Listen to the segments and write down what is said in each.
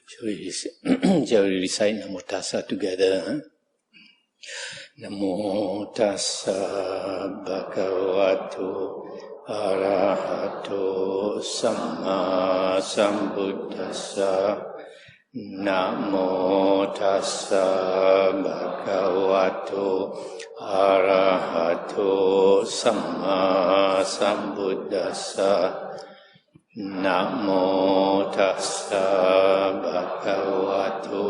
Shall we recite Namo Tassa together? Namo Tassa Bhagavato Arahato Samma Sambuddhassa. Namo Tassa Bhagavato Arahato Samma Sambuddhassa. Namo Tassa Bhagavato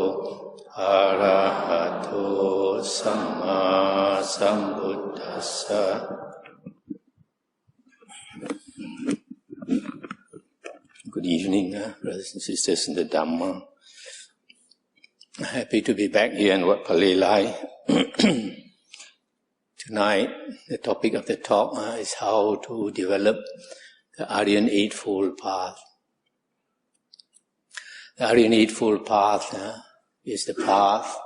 Arahato Samma Sambuddhassa. Good evening, brothers and sisters in the Dhamma. Happy to be back here in Wat Palelai. Tonight, the topic of the talk is how to develop the Ariyan Eightfold Path. The Ariyan Eightfold Path is the path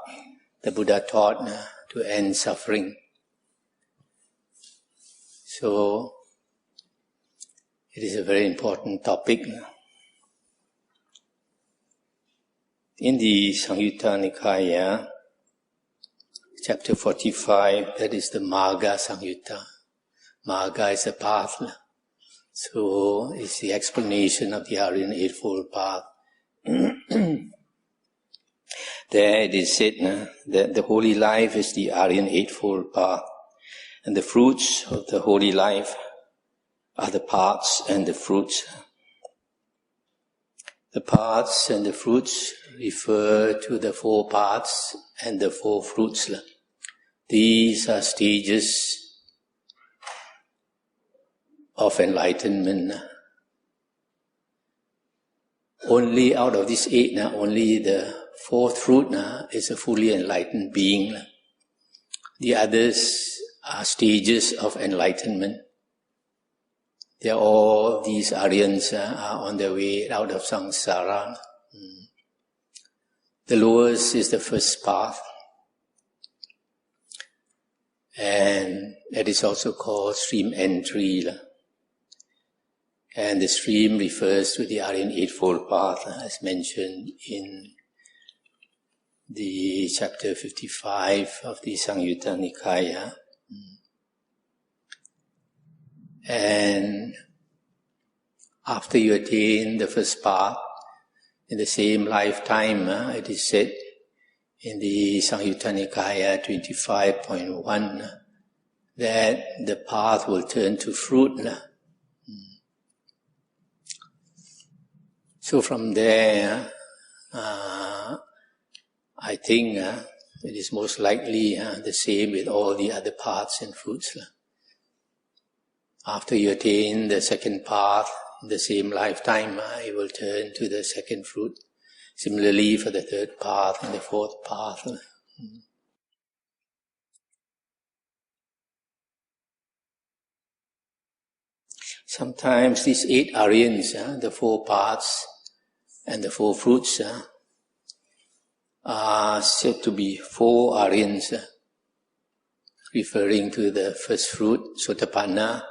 the Buddha taught to end suffering. So, it is a very important topic. In the Samyutta Nikaya, chapter 45, that is the Magga Samyutta. Magga is a path. So, it's the explanation of the Ariyan Eightfold Path. There it is said that the holy life is the Ariyan Eightfold Path, and the fruits of the holy life are the paths and the fruits. The paths and the fruits refer to the four paths and the four fruits. These are stages of enlightenment. Only out of these eight, only the fourth fruit is a fully enlightened being. The others are stages of enlightenment. They are all, these Aryans are on their way out of samsara. The lowest is the first path, and that is also called stream entry. And the stream refers to the Ariyan Eightfold Path, as mentioned in the chapter 55 of the Samyutta Nikaya. And after you attain the first path, in the same lifetime, it is said in the Samyutta Nikaya 25.1 that the path will turn to fruit. So from there, I think it is most likely the same with all the other paths and fruits. After you attain the second path, in the same lifetime, it will turn to the second fruit. Similarly for the third path and the fourth path. Sometimes these eight Aryans, the four paths and the four fruits, are said to be four Aryans, referring to the first fruit, Sotapanna,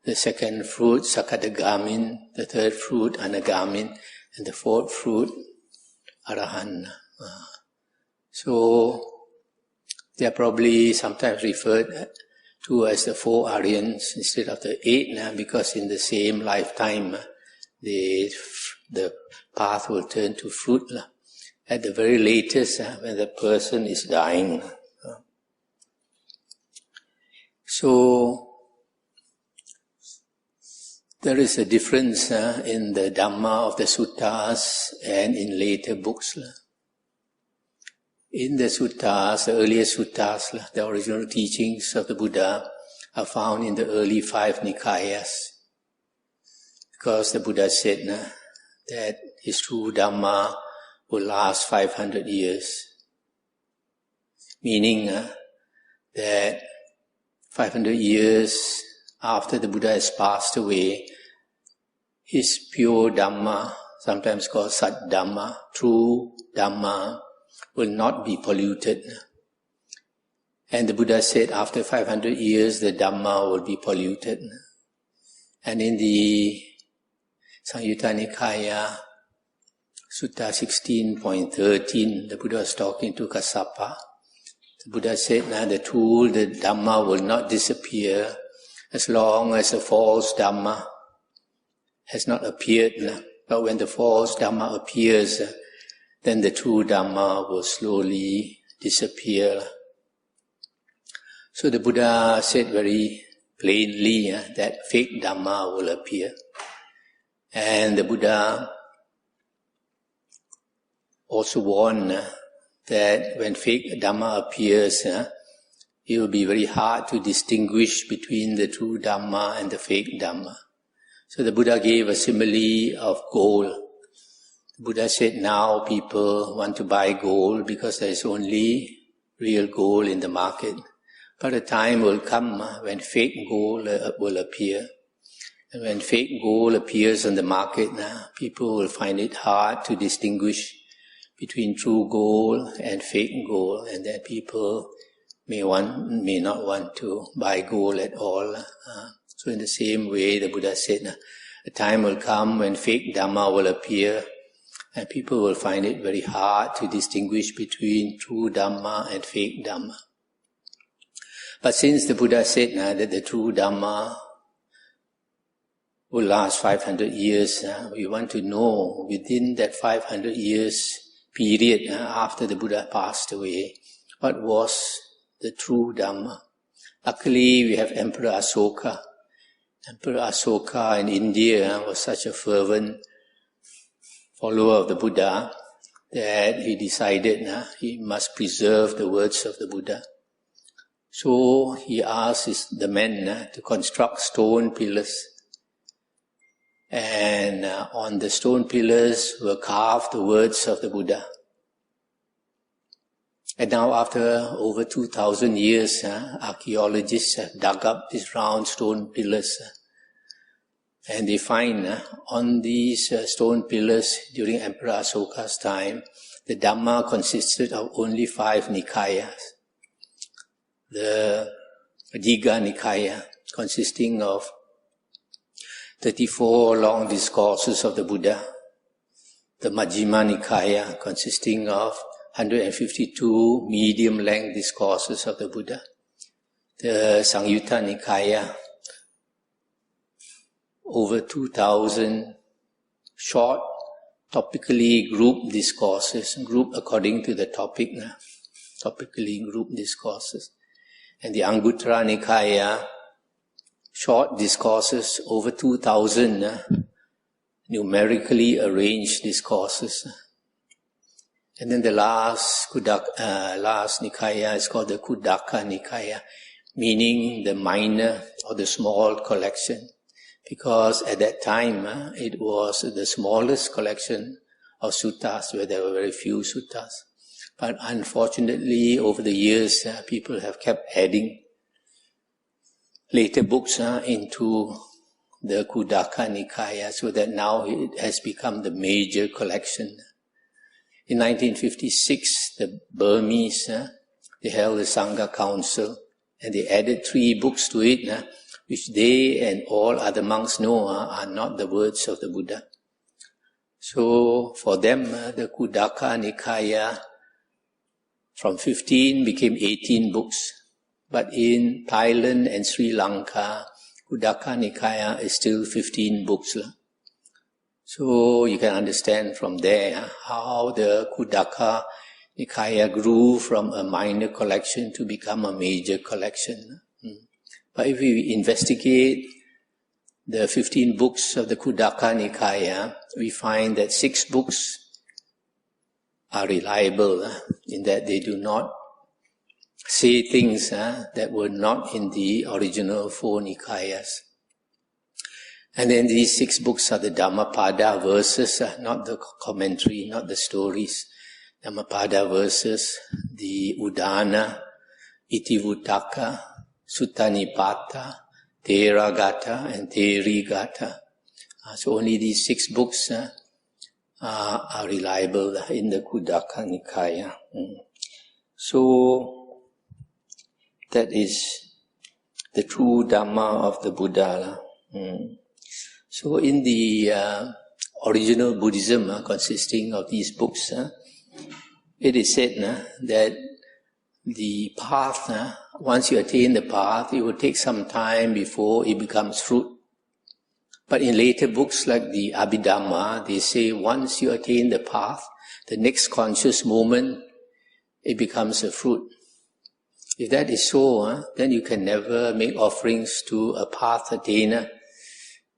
the second fruit, Sakadagamin, the third fruit, Anagamin, and the fourth fruit, Arahan. So, they are probably sometimes referred to as the four Aryans instead of the eight, because in the same lifetime, the path will turn to fruit. At the very latest, when the person is dying. So, there is a difference in the Dhamma of the suttas and in later books. In the suttas, the earlier suttas, the original teachings of the Buddha are found in the early 5 Nikayas. Because the Buddha said that his true Dhamma will last 500 years. Meaning that 500 years after the Buddha has passed away, his pure Dhamma, sometimes called Sat Dhamma, true Dhamma, will not be polluted. And the Buddha said after 500 years the Dhamma will be polluted. And in the Samyutta Nikaya Sutta 16.13, the Buddha was talking to Kassapa. The Buddha said, the truth, the Dhamma will not disappear as long as the false Dhamma has not appeared. But when the false Dhamma appears, then the true Dhamma will slowly disappear. So the Buddha said very plainly that fake Dhamma will appear. And the Buddha also warned that when fake Dhamma appears, it will be very hard to distinguish between the true Dhamma and the fake Dhamma. So the Buddha gave a simile of gold. The Buddha said now people want to buy gold because there is only real gold in the market. But a time will come when fake gold will appear. And when fake gold appears on the market, people will find it hard to distinguish between true gold and fake gold, and then people may not want to buy gold at all. So in the same way, the Buddha said, a time will come when fake Dhamma will appear, and people will find it very hard to distinguish between true Dhamma and fake Dhamma. But since the Buddha said that the true Dhamma will last 500 years, we want to know within that 500 years period after the Buddha passed away, what was the true Dhamma. Luckily, we have Emperor Asoka. Emperor Asoka in India was such a fervent follower of the Buddha that he decided he must preserve the words of the Buddha. So he asked the men to construct stone pillars. And on the stone pillars were carved the words of the Buddha. And now after over 2,000 years, archaeologists have dug up these round stone pillars. And they find on these stone pillars during Emperor Asoka's time, the Dhamma consisted of only 5 Nikayas. The Digha Nikaya, consisting of 34 long discourses of the Buddha. The Majjhima Nikaya, consisting of 152 medium-length discourses of the Buddha. The Sangyutta Nikaya, over 2,000 short, topically grouped discourses, grouped according to the topic, topically grouped discourses. And the Anguttara Nikaya, short discourses, over 2,000 numerically arranged discourses. And then the last Nikaya is called the Khuddaka Nikaya, meaning the minor or the small collection. Because at that time, it was the smallest collection of suttas, where there were very few suttas. But unfortunately, over the years, people have kept adding later books into the Khuddaka Nikaya, so that now it has become the major collection. In 1956, the Burmese, they held a Sangha Council, and they added 3 books to it, which they and all other monks know are not the words of the Buddha. So for them, the Khuddaka Nikaya from 15 became 18 books. But in Thailand and Sri Lanka, Khuddaka Nikaya is still 15 books. So you can understand from there how the Khuddaka Nikaya grew from a minor collection to become a major collection. But if we investigate the 15 books of the Khuddaka Nikaya, we find that 6 books are reliable in that they do not say things that were not in the original 4 Nikayas. And then these 6 books are the Dhammapada verses, not the commentary, not the stories. Dhammapada verses, the Udana, Itivuttaka, Suttanipata, Theragata, and Therigata. So only these 6 books are reliable in the Khuddaka Nikaya. So that is the true Dhamma of the Buddha. So in the original Buddhism consisting of these books, it is said that the path, once you attain the path, it will take some time before it becomes fruit. But in later books like the Abhidhamma, they say once you attain the path, the next conscious moment, it becomes a fruit. If that is so, then you can never make offerings to a path attainer,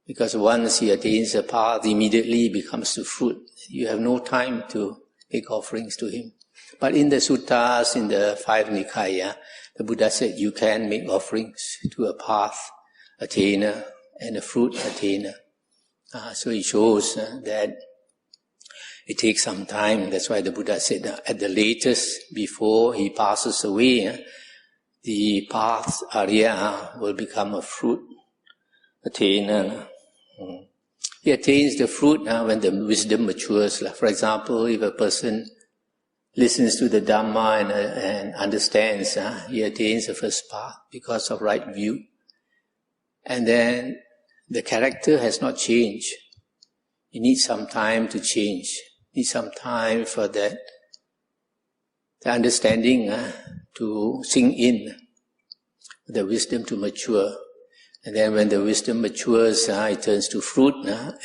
because once he attains the path, immediately it becomes the fruit. You have no time to make offerings to him. But in the suttas, in the 5 Nikaya, the Buddha said you can make offerings to a path attainer and a fruit attainer. So it shows that it takes some time. That's why the Buddha said at the latest, before he passes away, the path Ariya will become a fruit attainer. He attains the fruit when the wisdom matures. For example, if a person listens to the Dhamma and understands, he attains the first path because of right view. And then the character has not changed. It needs some time to change. It needs some time for that, the understanding to sink in, the wisdom to mature. And then when the wisdom matures, it turns to fruit,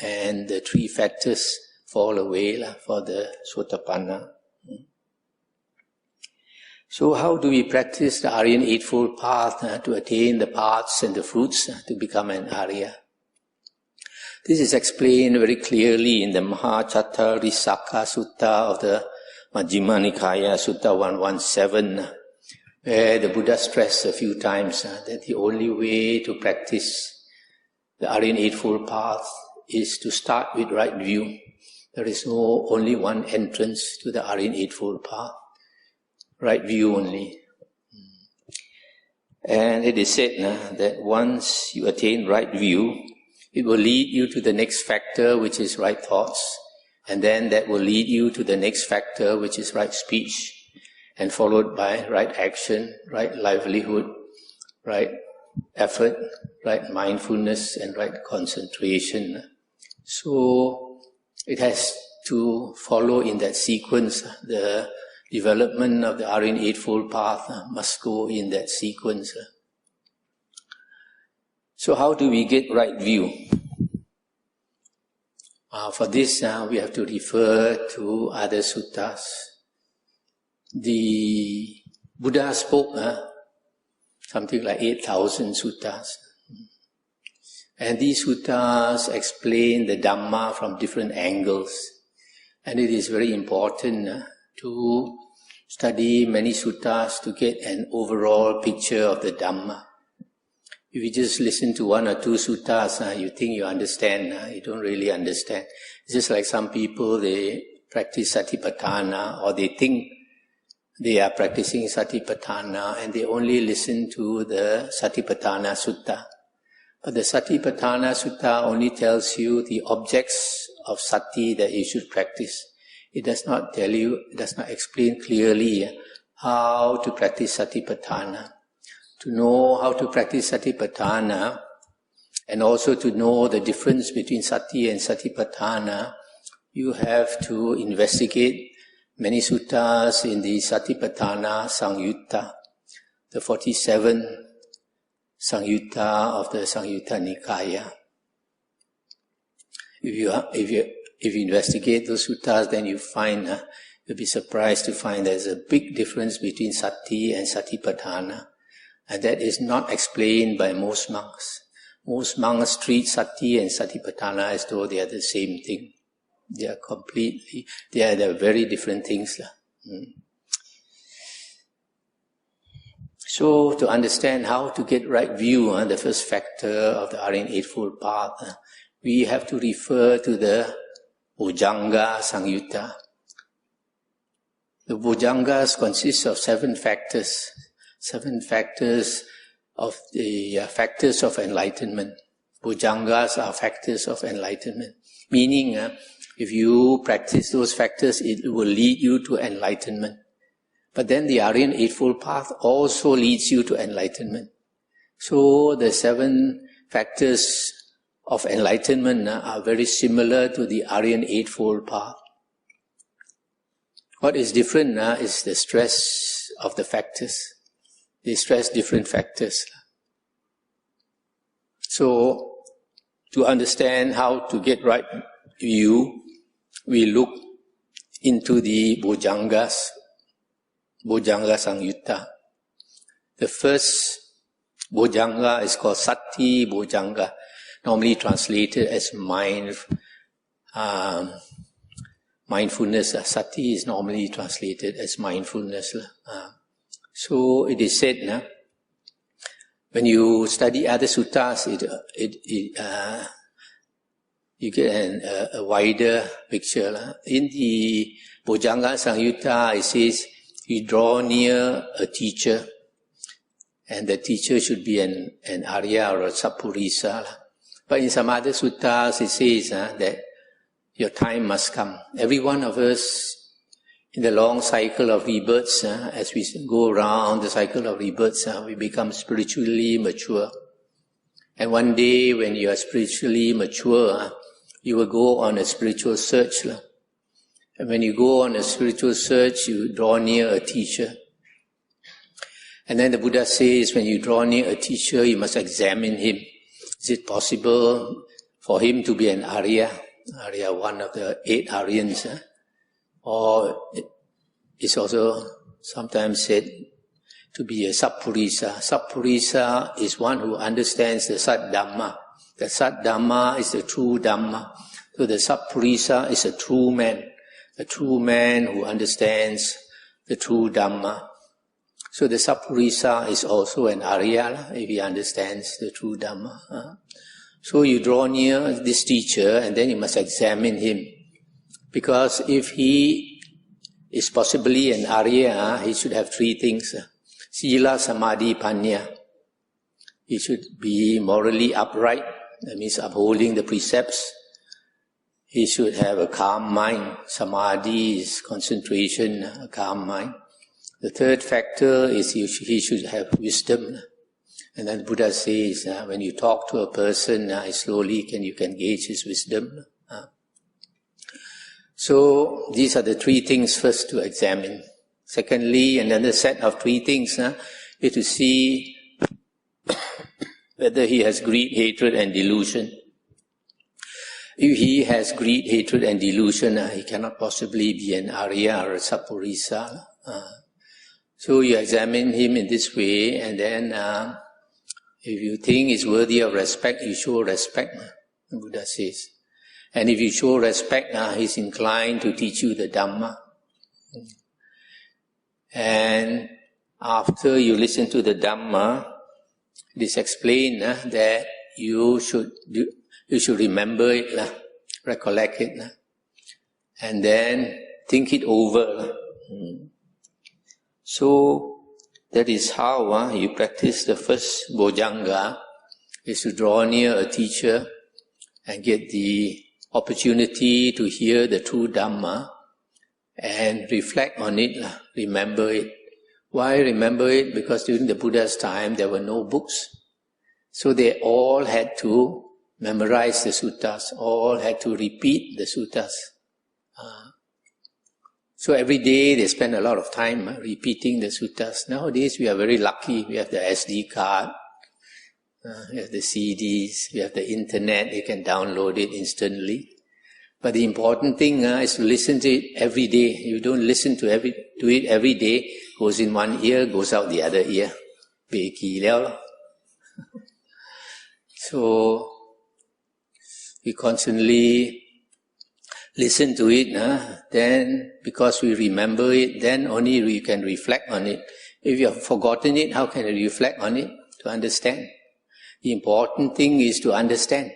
and the 3 factors fall away for the Sotapanna. So how do we practice the Aryan Eightfold Path to attain the paths and the fruits to become an Arya? This is explained very clearly in the Mahachattarisaka Sutta of the Majjhima Nikaya, Sutta 117, where the Buddha stressed a few times that the only way to practice the Aryan Eightfold Path is to start with right view. There is only one entrance to the Aryan Eightfold Path. Right view only. And it is said that once you attain right view, it will lead you to the next factor, which is right thoughts. And then that will lead you to the next factor, which is right speech. And followed by right action, right livelihood, right effort, right mindfulness, and right concentration. So it has to follow in that sequence. The development of the Aryan Eightfold Path must go in that sequence. So how do we get right view? For this, we have to refer to other suttas. The Buddha spoke something like 8,000 suttas. And these suttas explain the Dhamma from different angles. And it is very important to study many suttas to get an overall picture of the Dhamma. If you just listen to 1 or 2 suttas, you think you understand, you don't really understand. It's just like some people, they practice Satipatthana, or they think they are practicing Satipatthana, and they only listen to the Satipatthana Sutta. But the Satipatthana Sutta only tells you the objects of sati that you should practice. It does not tell you, it does not explain clearly how to practice Satipatthana. To know how to practice Satipatthana, and also to know the difference between Sati and Satipatthana, you have to investigate many suttas in the Satipatthana Sangyutta, the 47 Sangyutta of the Sangyutta Nikaya. If you investigate those suttas, then you find, you'll be surprised to find there's a big difference between Sati and Satipatthana. And that is not explained by most monks. Most monks treat Sati and Satipatthana as though they are the same thing. They are very different things. So to understand how to get right view, the first factor of the Aryan Eightfold Path, we have to refer to the Bojjhanga Sangyutta. The Bojjhangas consist of 7 factors. 7 factors of the factors of enlightenment. Bojjhangas are factors of enlightenment. Meaning, if you practice those factors, it will lead you to enlightenment. But then the Aryan Eightfold Path also leads you to enlightenment. So the 7 factors of Enlightenment are very similar to the Ariyan Eightfold path. What is different is the stress of the factors. They stress different factors. So, to understand how to get right view, we look into the Bojjhangas, Bojjhanga Samyutta. The first Bojjhanga is called Sati Bojjhanga, normally translated as mindfulness. Sati is normally translated as mindfulness. So it is said, when you study other suttas, you get a wider picture. In the Bojjhanga Samyutta, it says, you draw near a teacher, and the teacher should be an Arya or a Sappurisa. But in some other suttas, it says that your time must come. Every one of us, in the long cycle of rebirths, as we go around the cycle of rebirths, we become spiritually mature. And one day, when you are spiritually mature, you will go on a spiritual search. And when you go on a spiritual search, you draw near a teacher. And then the Buddha says, when you draw near a teacher, you must examine him. Is it possible for him to be an Arya? Arya, one of the 8 Aryans. Or it's also sometimes said to be a Sappurisa. Sappurisa is one who understands the Sat Dhamma. The Sat Dhamma is the true Dhamma. So the Sappurisa is a true man who understands the true Dhamma. So the Sappurisa is also an Arya, if he understands the true Dhamma. So you draw near this teacher, and then you must examine him. Because if he is possibly an Arya, he should have 3 things. Sila, Samadhi, Panya. He should be morally upright, that means upholding the precepts. He should have a calm mind. Samadhi is concentration, a calm mind. The third factor is he should have wisdom. And then Buddha says, when you talk to a person, slowly you can gauge his wisdom. So these are the 3 things first to examine. Secondly, another set of 3 things is to see whether he has greed, hatred and delusion. If he has greed, hatred and delusion, he cannot possibly be an Arya or a Sappurisa. So you examine him in this way, and then if you think he's worthy of respect, you show respect, the Buddha says. And if you show respect, he's inclined to teach you the Dhamma. And after you listen to the Dhamma, it is explained that you should remember it, recollect it, and then think it over. So that is how you practice the first Bojjhanga, is to draw near a teacher and get the opportunity to hear the true Dhamma and reflect on it, remember it. Why remember it? Because during the Buddha's time there were no books. So they all had to memorize the suttas, all had to repeat the suttas. So every day they spend a lot of time repeating the suttas. Nowadays we are very lucky. We have the SD card, we have the CDs, we have the internet. You can download it instantly. But the important thing is to listen to it every day. You don't listen to it every day. Goes in one ear, goes out the other ear. So we constantly listen to it, then because we remember it, then only we can reflect on it. If you have forgotten it, how can you reflect on it? To understand. The important thing is to understand.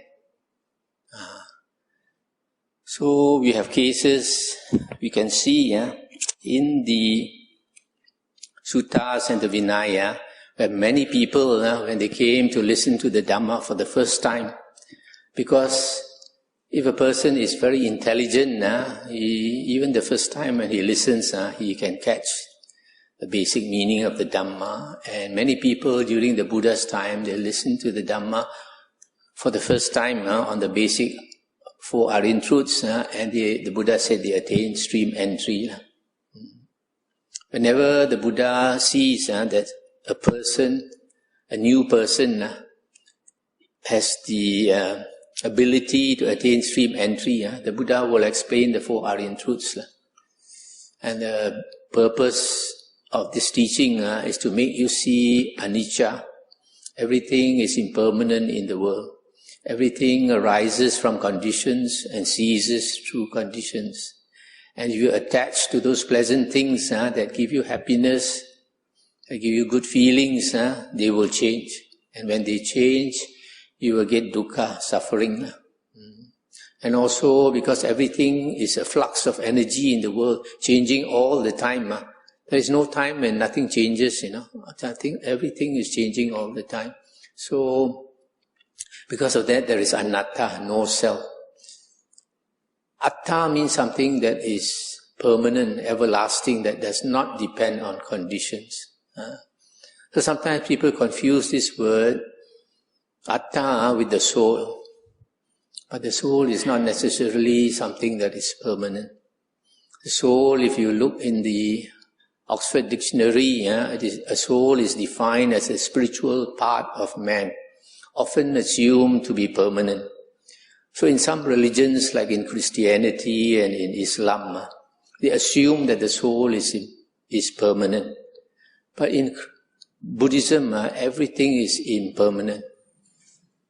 So we have cases we can see in the suttas and the Vinaya, where many people, when they came to listen to the Dhamma for the first time, because if a person is very intelligent, even the first time when he listens, he can catch the basic meaning of the Dhamma. And many people during the Buddha's time, they listened to the Dhamma for the first time on the basic 4 Ariyan truths, and the Buddha said they attain stream entry. Whenever the Buddha sees that a person, a new person, has the ability to attain stream entry, the Buddha will explain the 4 Ariyan truths. And the purpose of this teaching is to make you see anicca. Everything is impermanent in the world. Everything arises from conditions and ceases through conditions. And if you attach to those pleasant things that give you happiness, that give you good feelings, they will change. And when they change, you will get dukkha, suffering. And also because everything is a flux of energy in the world, changing all the time. There is no time when nothing changes, I think everything is changing all the time. So, because of that, there is anatta, no self. Atta means something that is permanent, everlasting, that does not depend on conditions. So sometimes people confuse this word, atta, with the soul. But the soul is not necessarily something that is permanent. The soul, if you look in the Oxford Dictionary, a soul is defined as a spiritual part of man, often assumed to be permanent. So in some religions, like in Christianity and in Islam, they assume that the soul is permanent. But in Buddhism, everything is impermanent.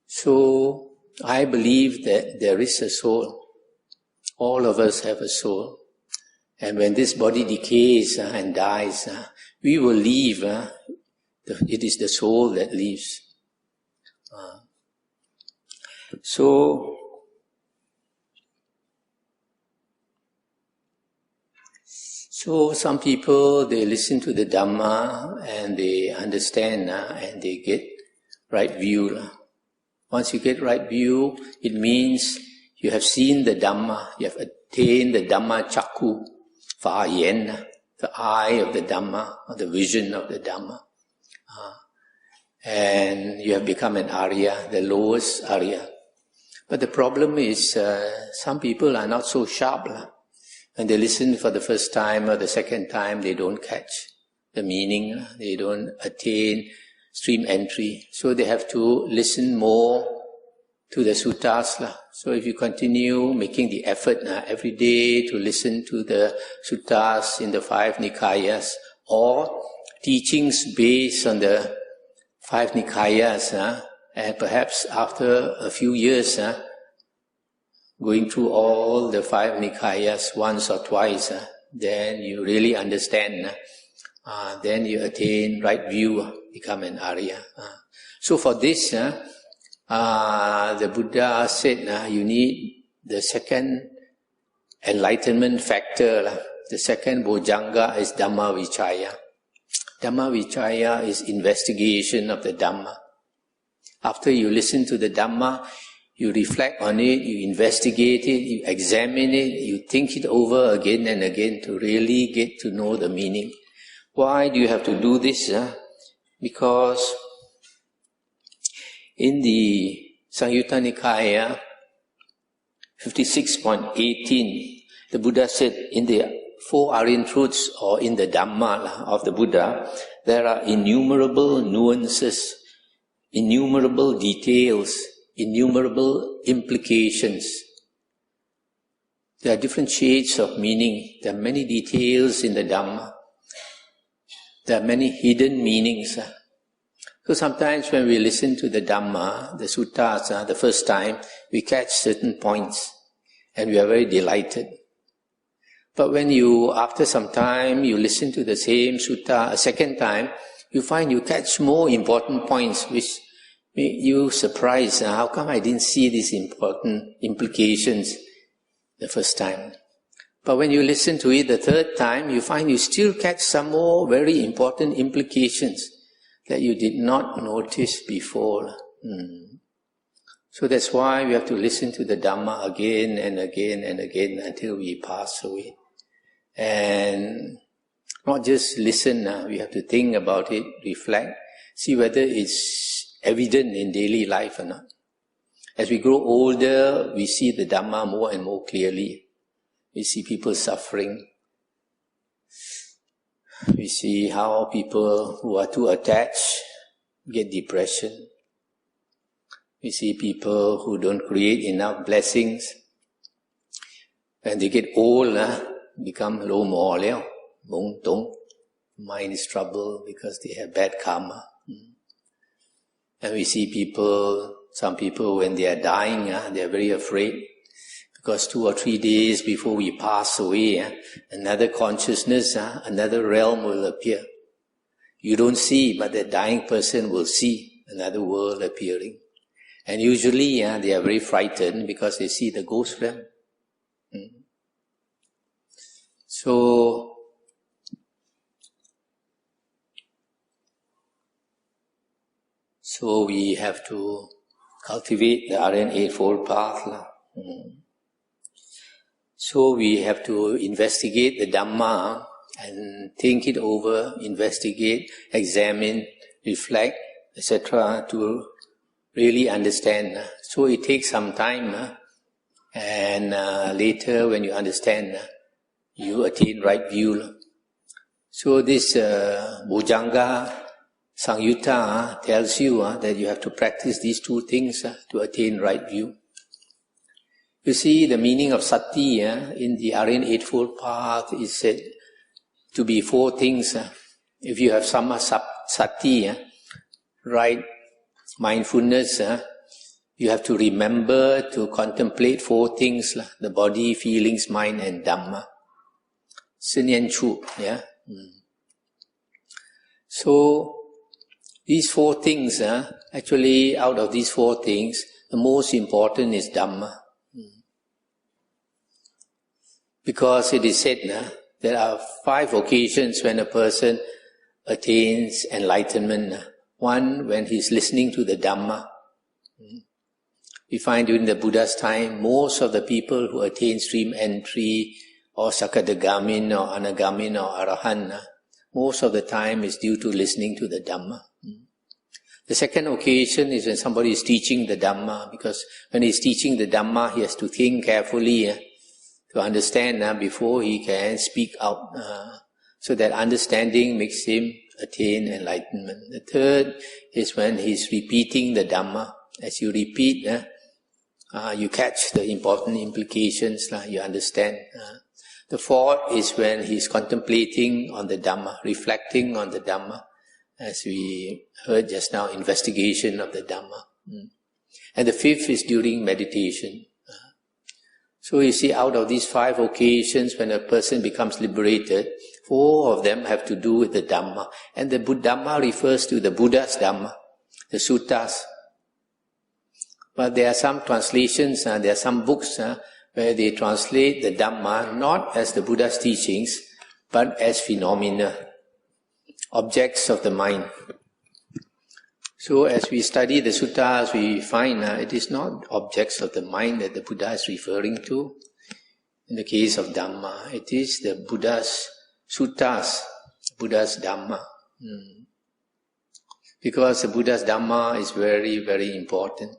So I believe that there is a soul. All of us have a soul. And when this body decays and dies, we will leave. It is the soul that leaves. So some people, they listen to the Dhamma and they understand and they get right view. Once you get right view, it means you have seen the Dhamma, you have attained the Dhamma Chakku, Fayen, the eye of the Dhamma, or the vision of the Dhamma. And you have become an Arya, the lowest Arya. But the problem is, some people are not so sharp. When they listen for the first time or the second time, they don't catch the meaning, they don't attain stream entry. So they have to listen more to the suttas. So if you continue making the effort every day to listen to the suttas in the 5 Nikayas, or teachings based on the 5 Nikayas, and perhaps after a few years, going through all the 5 Nikayas once or twice, then you really understand. Then you attain right view, become an Arya. So for this, the Buddha said you need the second enlightenment factor. The second bojjhanga is Dhamma Vichaya. Dhamma Vichaya is investigation of the Dhamma. After you listen to the Dhamma, you reflect on it, you investigate it, you examine it, you think it over again and again to really get to know the meaning. Why do you have to do this? Because in the Samyutta Nikaya 56.18, the Buddha said in the 4 Ariyan truths, or in the Dhamma of the Buddha, there are innumerable nuances, innumerable details, innumerable implications. There are different shades of meaning. There are many details in the Dhamma. There are many hidden meanings. So sometimes when we listen to the Dhamma, the suttas, the first time, we catch certain points and we are very delighted. But when after some time, you listen to the same sutta a second time, you find you catch more important points which make you surprised. How come I didn't see these important implications the first time? But when you listen to it the third time, you find you still catch some more very important implications that you did not notice before. So that's why we have to listen to the Dhamma again and again and again until we pass away. And not just listen, we have to think about it, reflect, see whether it's evident in daily life or not. As we grow older, we see the Dhamma more and more clearly. We see people suffering. We see how people who are too attached get depression. We see people who don't create enough blessings. When they get old, become low more, mong tong. Mind is troubled because they have bad karma. And we see people, some people when they are dying, they are very afraid. Because 2 or 3 days before we pass away, another consciousness, another realm will appear. You don't see, but the dying person will see another world appearing. And usually they are very frightened because they see the ghost realm. So we have to cultivate the Ariyan Eightfold path. So we have to investigate the Dhamma and think it over, investigate, examine, reflect, etc. to really understand. So it takes some time, and later when you understand, you attain right view. So this Bojjhanga Samyutta tells you that you have to practice these 2 things to attain right view. You see, the meaning of sati in the Ariyan Eightfold Path is said to be 4 things. If you have sati, right mindfulness, you have to remember to contemplate 4 things, the body, feelings, mind and Dhamma. Sinyan Chu, So, these 4 things, actually out of these 4 things, the most important is Dhamma. Because it is said, there are 5 occasions when a person attains enlightenment. One, when he is listening to the Dhamma. We find during the Buddha's time, most of the people who attain stream entry, or Sakadagamin, or Anagamin, or Arahant, most of the time is due to listening to the Dhamma. The second occasion is when somebody is teaching the Dhamma, because when he is teaching the Dhamma, he has to think carefully to understand before he can speak out. So that understanding makes him attain enlightenment. The third is when he is repeating the Dhamma. As you repeat, you catch the important implications, you understand. The fourth is when he is contemplating on the Dhamma, reflecting on the Dhamma. As we heard just now, investigation of the Dhamma. And the fifth is during meditation. So you see, out of these 5 occasions when a person becomes liberated, 4 of them have to do with the Dhamma. And the Dhamma refers to the Buddha's Dhamma, the suttas. But there are some translations, there are some books where they translate the Dhamma not as the Buddha's teachings, but as phenomena, objects of the mind. So as we study the suttas, we find it is not objects of the mind that the Buddha is referring to. In the case of Dhamma, it is the Buddha's suttas, Buddha's Dhamma. Because the Buddha's Dhamma is very, very important.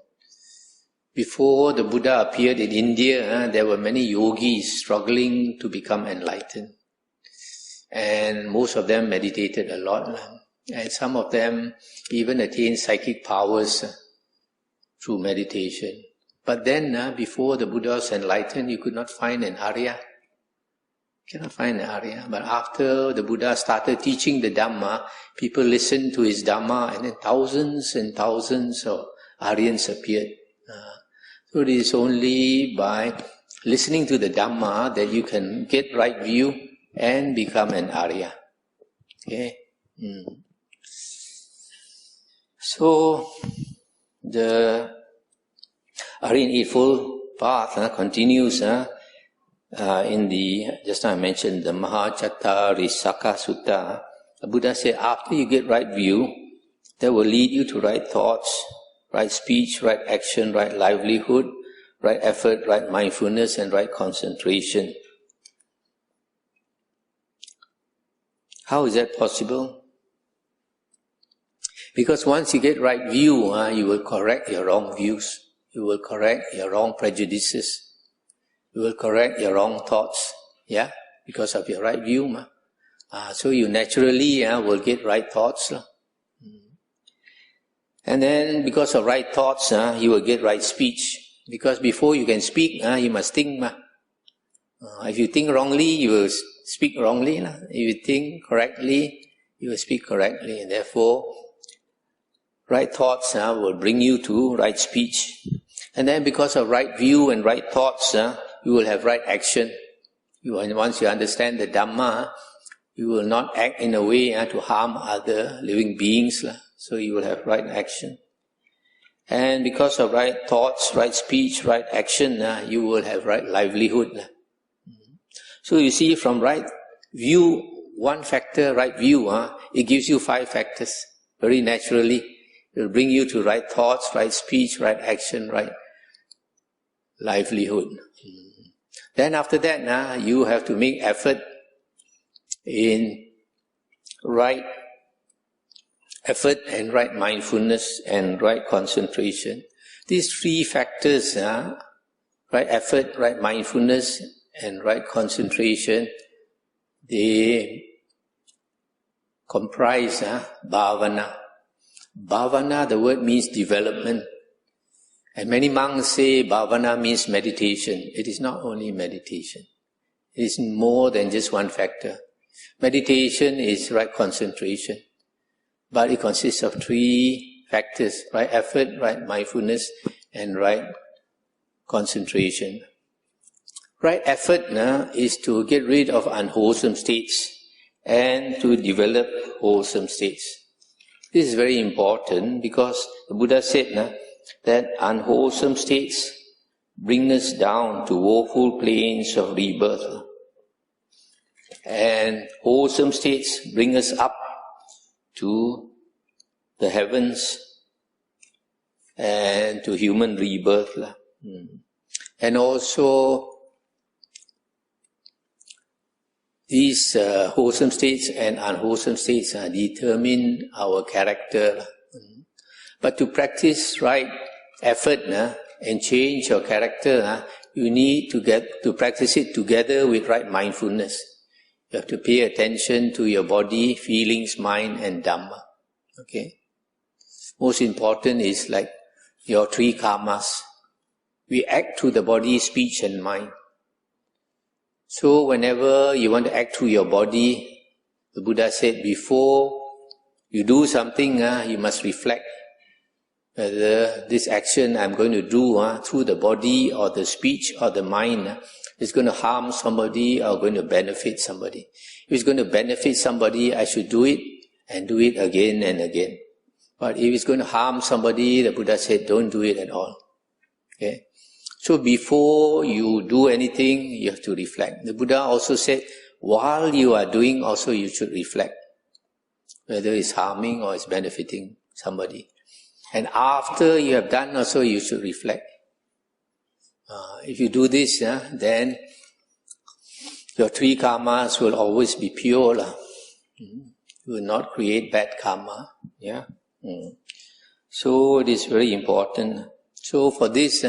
Before the Buddha appeared in India, there were many yogis struggling to become enlightened. And most of them meditated a lot. And some of them even attained psychic powers through meditation. But then, before the Buddha was enlightened, you could not find an Arya. You cannot find an Arya. But after the Buddha started teaching the Dhamma, people listened to his Dhamma, and then thousands and thousands of Aryans appeared. So it is only by listening to the Dhamma that you can get right view and become an Arya. Okay? So, the Ariyan Eightfold Path continues in the, just now I mentioned, the Mahachattarisaka Sutta. The Buddha said, after you get right view, that will lead you to right thoughts, right speech, right action, right livelihood, right effort, right mindfulness, and right concentration. How is that possible? Because once you get right view, you will correct your wrong views. You will correct your wrong prejudices. You will correct your wrong thoughts, yeah, because of your right view. So you naturally will get right thoughts. And then because of right thoughts, you will get right speech. Because before you can speak, you must think. If you think wrongly, you will speak wrongly. If you think correctly, you will speak correctly. And therefore, right thoughts will bring you to right speech. And then because of right view and right thoughts, you will have right action. Once you understand the Dhamma, you will not act in a way to harm other living beings. So you will have right action. And because of right thoughts, right speech, right action, you will have right livelihood. So you see, from right view, one factor, right view, it gives you 5 factors. Very naturally, it will bring you to right thoughts, right speech, right action, right livelihood. Then after that, you have to make effort in right effort and right mindfulness and right concentration. These 3 factors, right effort, right mindfulness, and right concentration, they comprise bhavana. Bhavana, the word means development. And many monks say bhavana means meditation. It is not only meditation. It is more than just one factor. Meditation is right concentration. But it consists of 3 factors, right effort, right mindfulness, and right concentration. Right effort is to get rid of unwholesome states and to develop wholesome states. This is very important because the Buddha said that unwholesome states bring us down to woeful planes of rebirth. And wholesome states bring us up to the heavens and to human rebirth. And also, these wholesome states and unwholesome states determine our character. But to practice right effort and change your character, you need to practice it together with right mindfulness. You have to pay attention to your body, feelings, mind, and Dhamma. Okay? Most important is like your 3 karmas. We act through the body, speech, and mind. So whenever you want to act through your body, the Buddha said before you do something, you must reflect whether this action I'm going to do through the body or the speech or the mind is going to harm somebody or going to benefit somebody. If it's going to benefit somebody, I should do it and do it again and again. But if it's going to harm somebody, the Buddha said, don't do it at all. Okay? So before you do anything, you have to reflect. The Buddha also said, while you are doing, also you should reflect whether it's harming or it's benefiting somebody. And after you have done, also you should reflect. If you do this, then your 3 karmas will always be pure. You will not create bad karma. Yeah. So it is very important. So for this,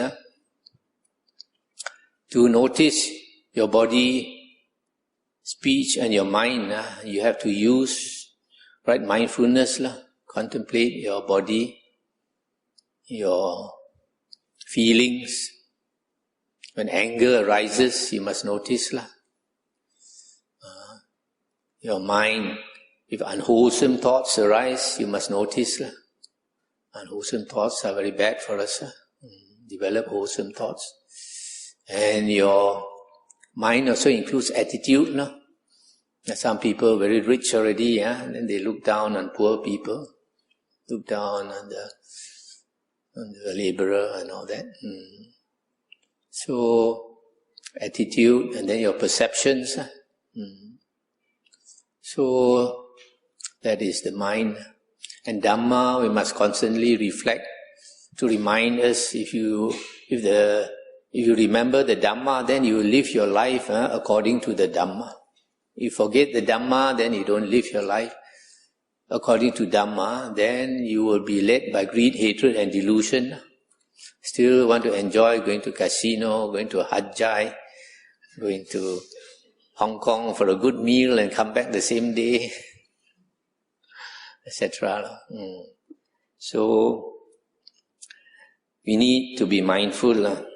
to notice your body, speech, and your mind, you have to use right mindfulness. Contemplate your body, your feelings. When anger arises, you must notice. Your mind, if unwholesome thoughts arise, you must notice. Unwholesome thoughts are very bad for us. Develop wholesome thoughts. And your mind also includes attitude. Some people very rich already, and then they look down on poor people, look down on the laborer and all that. So, attitude and then your perceptions. So, that is the mind. And Dhamma, we must constantly reflect to remind us. If you remember the Dhamma, then you will live your life according to the Dhamma. If you forget the Dhamma, then you don't live your life according to Dhamma. Then you will be led by greed, hatred, and delusion. Still want to enjoy going to casino, going to Hajjai, going to Hong Kong for a good meal and come back the same day, etc. So, we need to be mindful,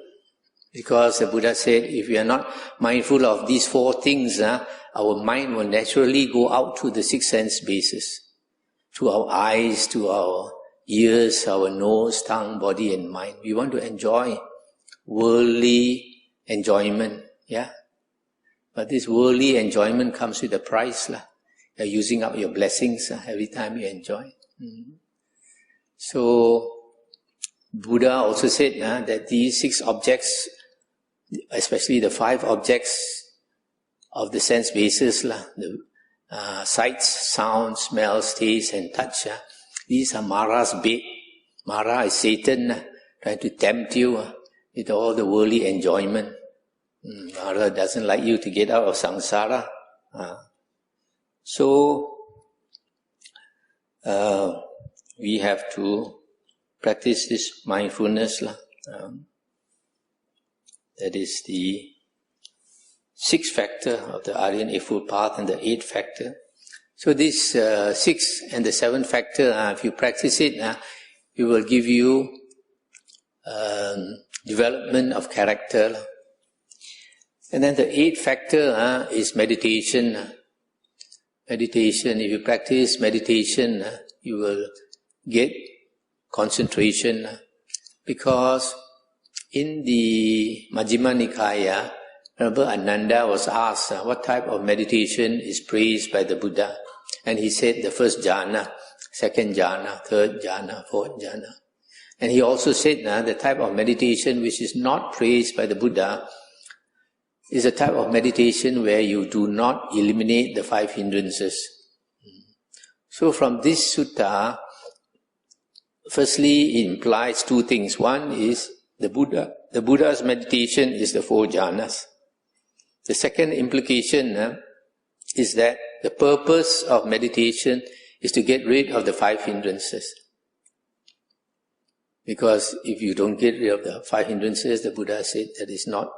because the Buddha said, if we are not mindful of these four things, our mind will naturally go out to the six sense bases, to our eyes, to our ears, our nose, tongue, body and mind. We want to enjoy worldly enjoyment, yeah? But this worldly enjoyment comes with a price. You're using up your blessings every time you enjoy. So, Buddha also said that these six objects, especially the five objects of the sense bases, the sights, sounds, smells, taste and touch, these are Mara's bait. Mara is Satan trying to tempt you with all the worldly enjoyment. Mara doesn't like you to get out of samsara. So, we have to practice this mindfulness. That is the sixth factor of the Ariyan Eightfold Path and the eighth factor. So this sixth and the seventh factor, if you practice it, it will give you development of character. And then the eighth factor is meditation. Meditation, if you practice meditation, you will get concentration, because in the Majjhima Nikaya, remember Ananda was asked what type of meditation is praised by the Buddha, and he said the first jhana, second jhana, third jhana, fourth jhana. And he also said the type of meditation which is not praised by the Buddha is a type of meditation where you do not eliminate the five hindrances. So from this sutta, firstly, it implies two things. One is the Buddha's meditation is the four jhanas. The second implication is that the purpose of meditation is to get rid of the five hindrances. Because if you don't get rid of the five hindrances, the Buddha said that is not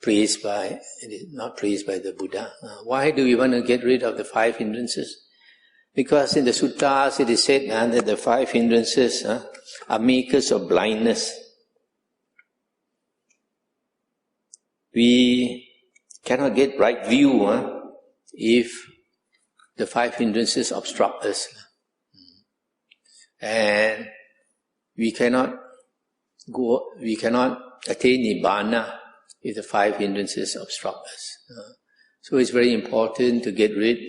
praised by the Buddha. Why do we want to get rid of the five hindrances? Because in the suttas it is said that the five hindrances are makers of blindness. We cannot get right view if the five hindrances obstruct us. And we cannot attain Nibbana if the five hindrances obstruct us. So it's very important to get rid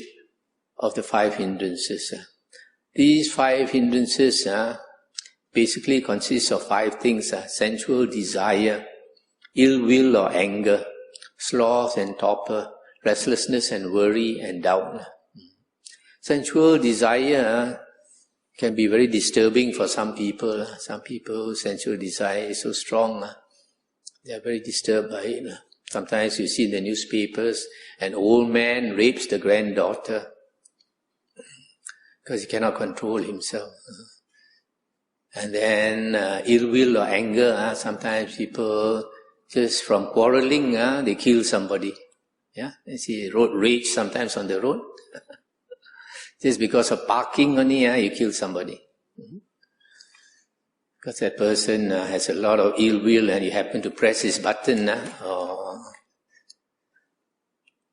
of the five hindrances. These five hindrances basically consist of five things: sensual desire, ill will or anger, sloth and torpor, restlessness and worry and doubt. Sensual desire can be very disturbing for some people. Some people, sensual desire is so strong, they are very disturbed by it. Sometimes you see in the newspapers, an old man rapes the granddaughter because he cannot control himself. And then ill will or anger, sometimes people just from quarreling, they kill somebody. Yeah, you see road rage sometimes on the road. Just because of parking only, you kill somebody. Because that person has a lot of ill will and you happen to press his button.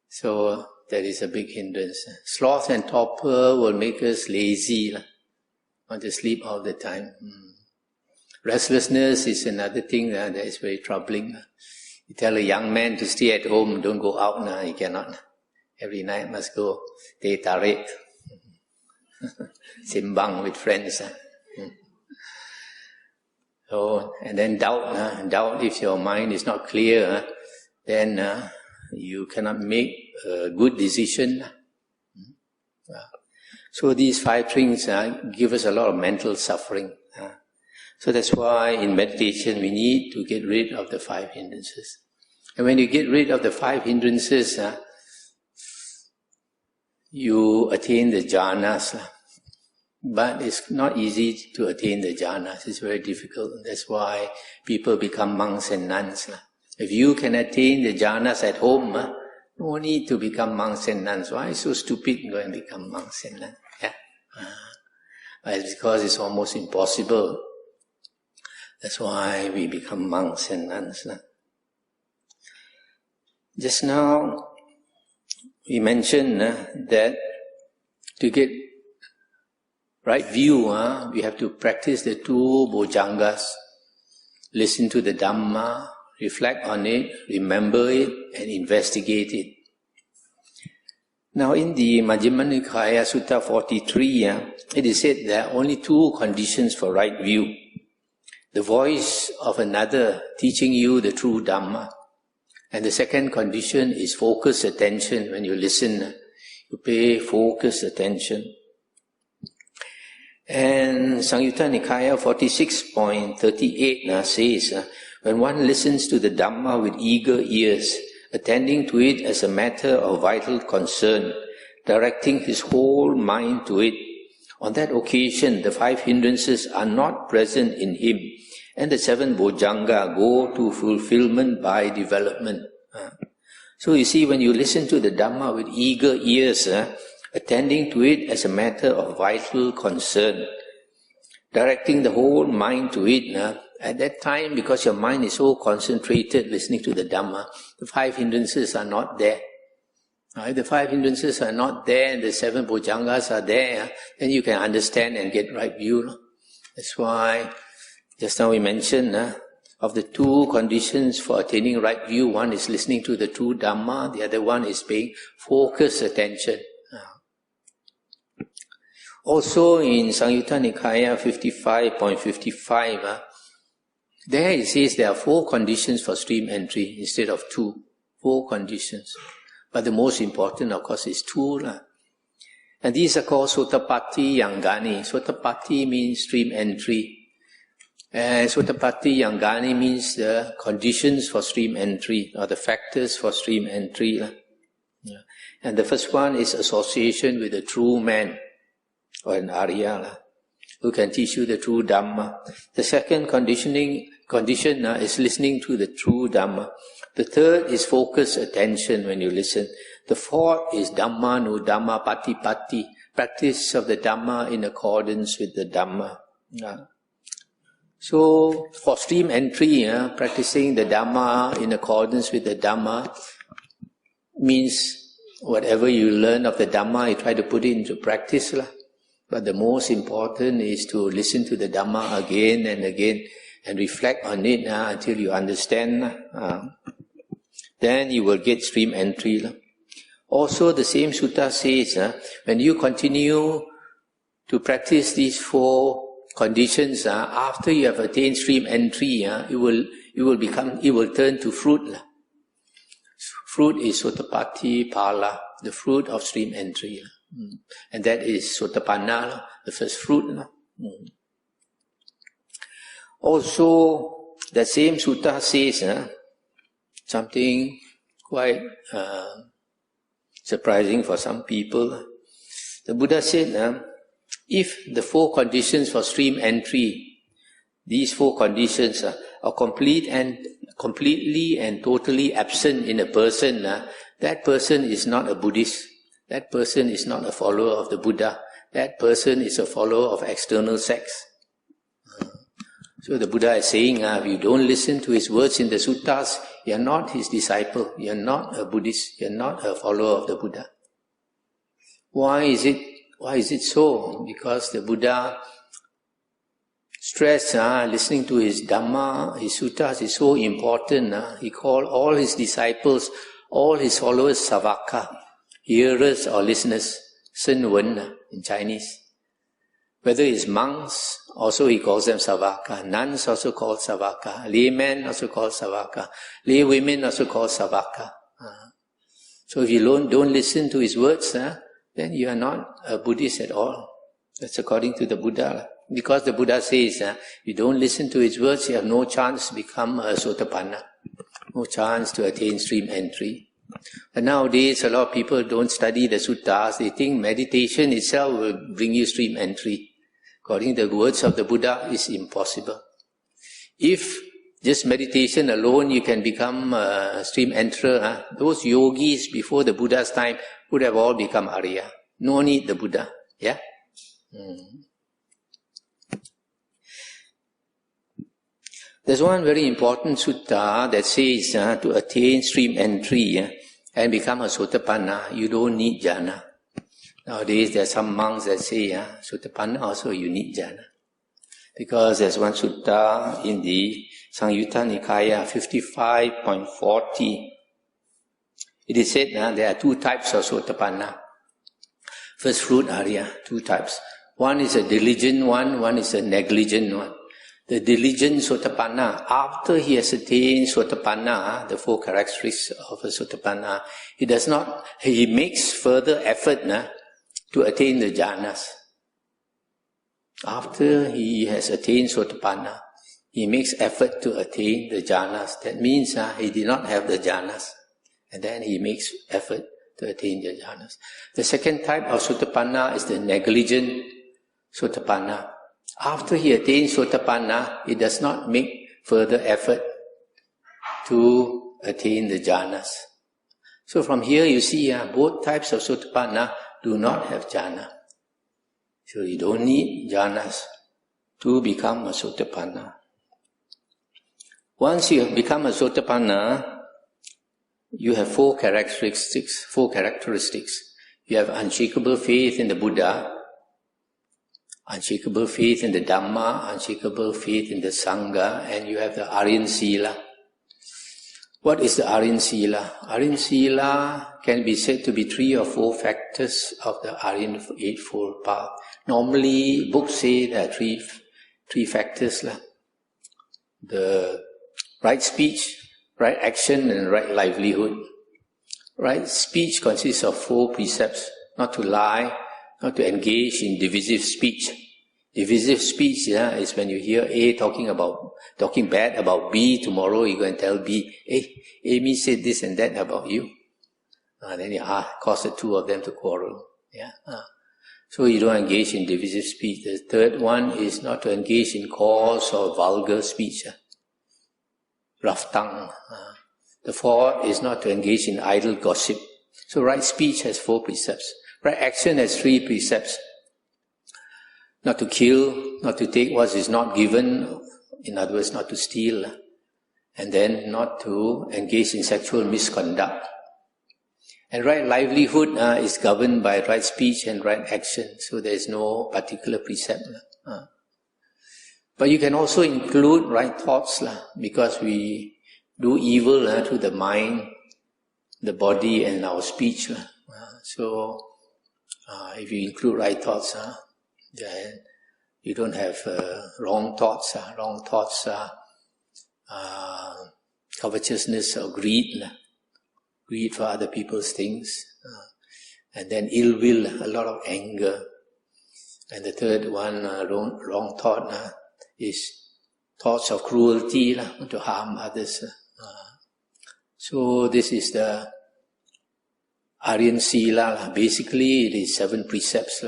So that is a big hindrance. Sloth and torpor will make us lazy. Want to sleep all the time. Restlessness is another thing that is very troubling. You tell a young man to stay at home, don't go out, he cannot. Every night must go teh tarik. Simbang with friends. So, and then doubt. Doubt, if your mind is not clear, then you cannot make a good decision. So these five things give us a lot of mental suffering. So that's why in meditation we need to get rid of the five hindrances. And when you get rid of the five hindrances, you attain the jhanas. But it's not easy to attain the jhanas. It's very difficult. That's why people become monks and nuns. If you can attain the jhanas at home, no need to become monks and nuns. Why so stupid going to become monks and nuns? Yeah. It's because it's almost impossible. That's why we become monks and nuns. Just now, we mentioned that to get right view, we have to practice the two bojjhangas, listen to the Dhamma, reflect on it, remember it, and investigate it. Now in the Majjhima Nikaya Sutta 43, it is said there are only two conditions for right view. The voice of another teaching you the true Dhamma. And the second condition is focused attention. When you listen, you pay focused attention. And Samyutta Nikaya 46.38 says, when one listens to the Dhamma with eager ears, attending to it as a matter of vital concern, directing his whole mind to it, on that occasion the 5 hindrances are not present in him, and the 7 bojjhanga go to fulfillment by development. So you see, when you listen to the Dhamma with eager ears, attending to it as a matter of vital concern, directing the whole mind to it, at that time, because your mind is so concentrated listening to the Dhamma, the 5 hindrances are not there. If the 5 hindrances are not there and the 7 bojjhangas are there, then you can understand and get right view. That's why just now we mentioned of the two conditions for attaining right view, one is listening to the true Dhamma, the other one is paying focused attention. Also in Samyutta Nikaya 55.55, there it says there are 4 conditions for stream entry instead of 2. 4 conditions. But the most important, of course, is 2. And these are called Sottapatti Yangani. Sottapatti means stream entry. And Sottapatti Yangani means the conditions for stream entry, or the factors for stream entry. And the first one is association with the true man, or an Ariyan, who can teach you the true Dhamma. The second condition is listening to the true Dhamma. The third is focused attention when you listen. The fourth is Dhamma nu Dhamma pati pati, practice of the Dhamma in accordance with the Dhamma. So for stream entry, practicing the Dhamma in accordance with the Dhamma means whatever you learn of the Dhamma, you try to put it into practice. But the most important is to listen to the Dhamma again and again and reflect on it until you understand. Then you will get stream entry. Also, the same sutta says, when you continue to practice these 4 conditions, after you have attained stream entry, it will turn to fruit. Fruit is Sottapatti Phala, the fruit of stream entry. And that is Sottapanna, the first fruit. Also, the same sutta says something quite surprising for some people. The Buddha said, if the 4 conditions for stream entry, these 4 conditions are completely and totally absent in a person, that person is not a Buddhist. That person is not a follower of the Buddha. That person is a follower of external sects. So the Buddha is saying, if you don't listen to his words in the suttas, you are not his disciple. You are not a Buddhist. You are not a follower of the Buddha. Why is it so? Because the Buddha stressed listening to his Dhamma, his suttas is so important. He called all his disciples, all his followers, savaka, hearers or listeners, sen wen in Chinese. Whether it's monks, also he calls them savaka. Nuns also called savaka. Laymen also called savaka. Lay women also called savaka. So if you don't listen to his words, then you are not a Buddhist at all. That's according to the Buddha. Because the Buddha says, you don't listen to his words, you have no chance to become a Sotapanna. No chance to attain stream entry. But nowadays, a lot of people don't study the suttas. They think meditation itself will bring you stream entry. According to the words of the Buddha, is impossible. If just meditation alone you can become a stream enterer, those yogis before the Buddha's time would have all become Ariya. No need the Buddha. Yeah? There's one very important sutta that says to attain stream entry and become a Sotapanna, you don't need jhana. Nowadays there are some monks that say Sotapanna also you need jhana. Because there's one sutta in the Samyutta Nikaya 55.40. It is said there are two types of Sotapanna. First fruit Arya, two types. One is a diligent one is a negligent one. The diligent Sotapanna, after he has attained Sotapanna, the four characteristics of a Sotapanna, he makes further effort to attain the jhanas. After he has attained Sotapanna, he makes effort to attain the jhanas. That means he did not have the jhanas. And then he makes effort to attain the jhanas. The second type of Sotapanna is the negligent Sotapanna. After he attains Sotapanna, he does not make further effort to attain the jhanas. So from here you see both types of Sotapanna do not have jhana. So you don't need jhanas to become a Sotapanna. Once you have become a Sotapanna, you have four characteristics. You have unshakable faith in the Buddha, unshakable faith in the Dhamma, unshakable faith in the Sangha, and you have the Ariyan Sila. What is the Ariyan Sila? Ariyan Sila can be said to be 3 or 4 factors of the Ariyan Eightfold Path. Normally, books say there are three factors. The right speech, right action, and right livelihood. Right speech consists of 4 precepts. Not to lie, not to engage in divisive speech. Divisive speech is when you hear A talking bad about B, tomorrow you go and tell B, hey, Amy said this and that about you. Then you cause the two of them to quarrel. So you don't engage in divisive speech. The third one is not to engage in coarse or vulgar speech. Rough tongue. The fourth is not to engage in idle gossip. So right speech has 4 precepts. Right action has 3 precepts. Not to kill, not to take what is not given, in other words, not to steal, and then not to engage in sexual misconduct. And right livelihood is governed by right speech and right action, so there is no particular precept. But you can also include right thoughts, because we do evil to the mind, the body, and our speech. So if you include right thoughts, then you don't have wrong thoughts. Wrong thoughts are covetousness or greed. Greed for other people's things. And then ill will, a lot of anger. And the third one, wrong thought, is thoughts of cruelty, to harm others. So this is the Ariyan Sila. Basically, it is 7 precepts.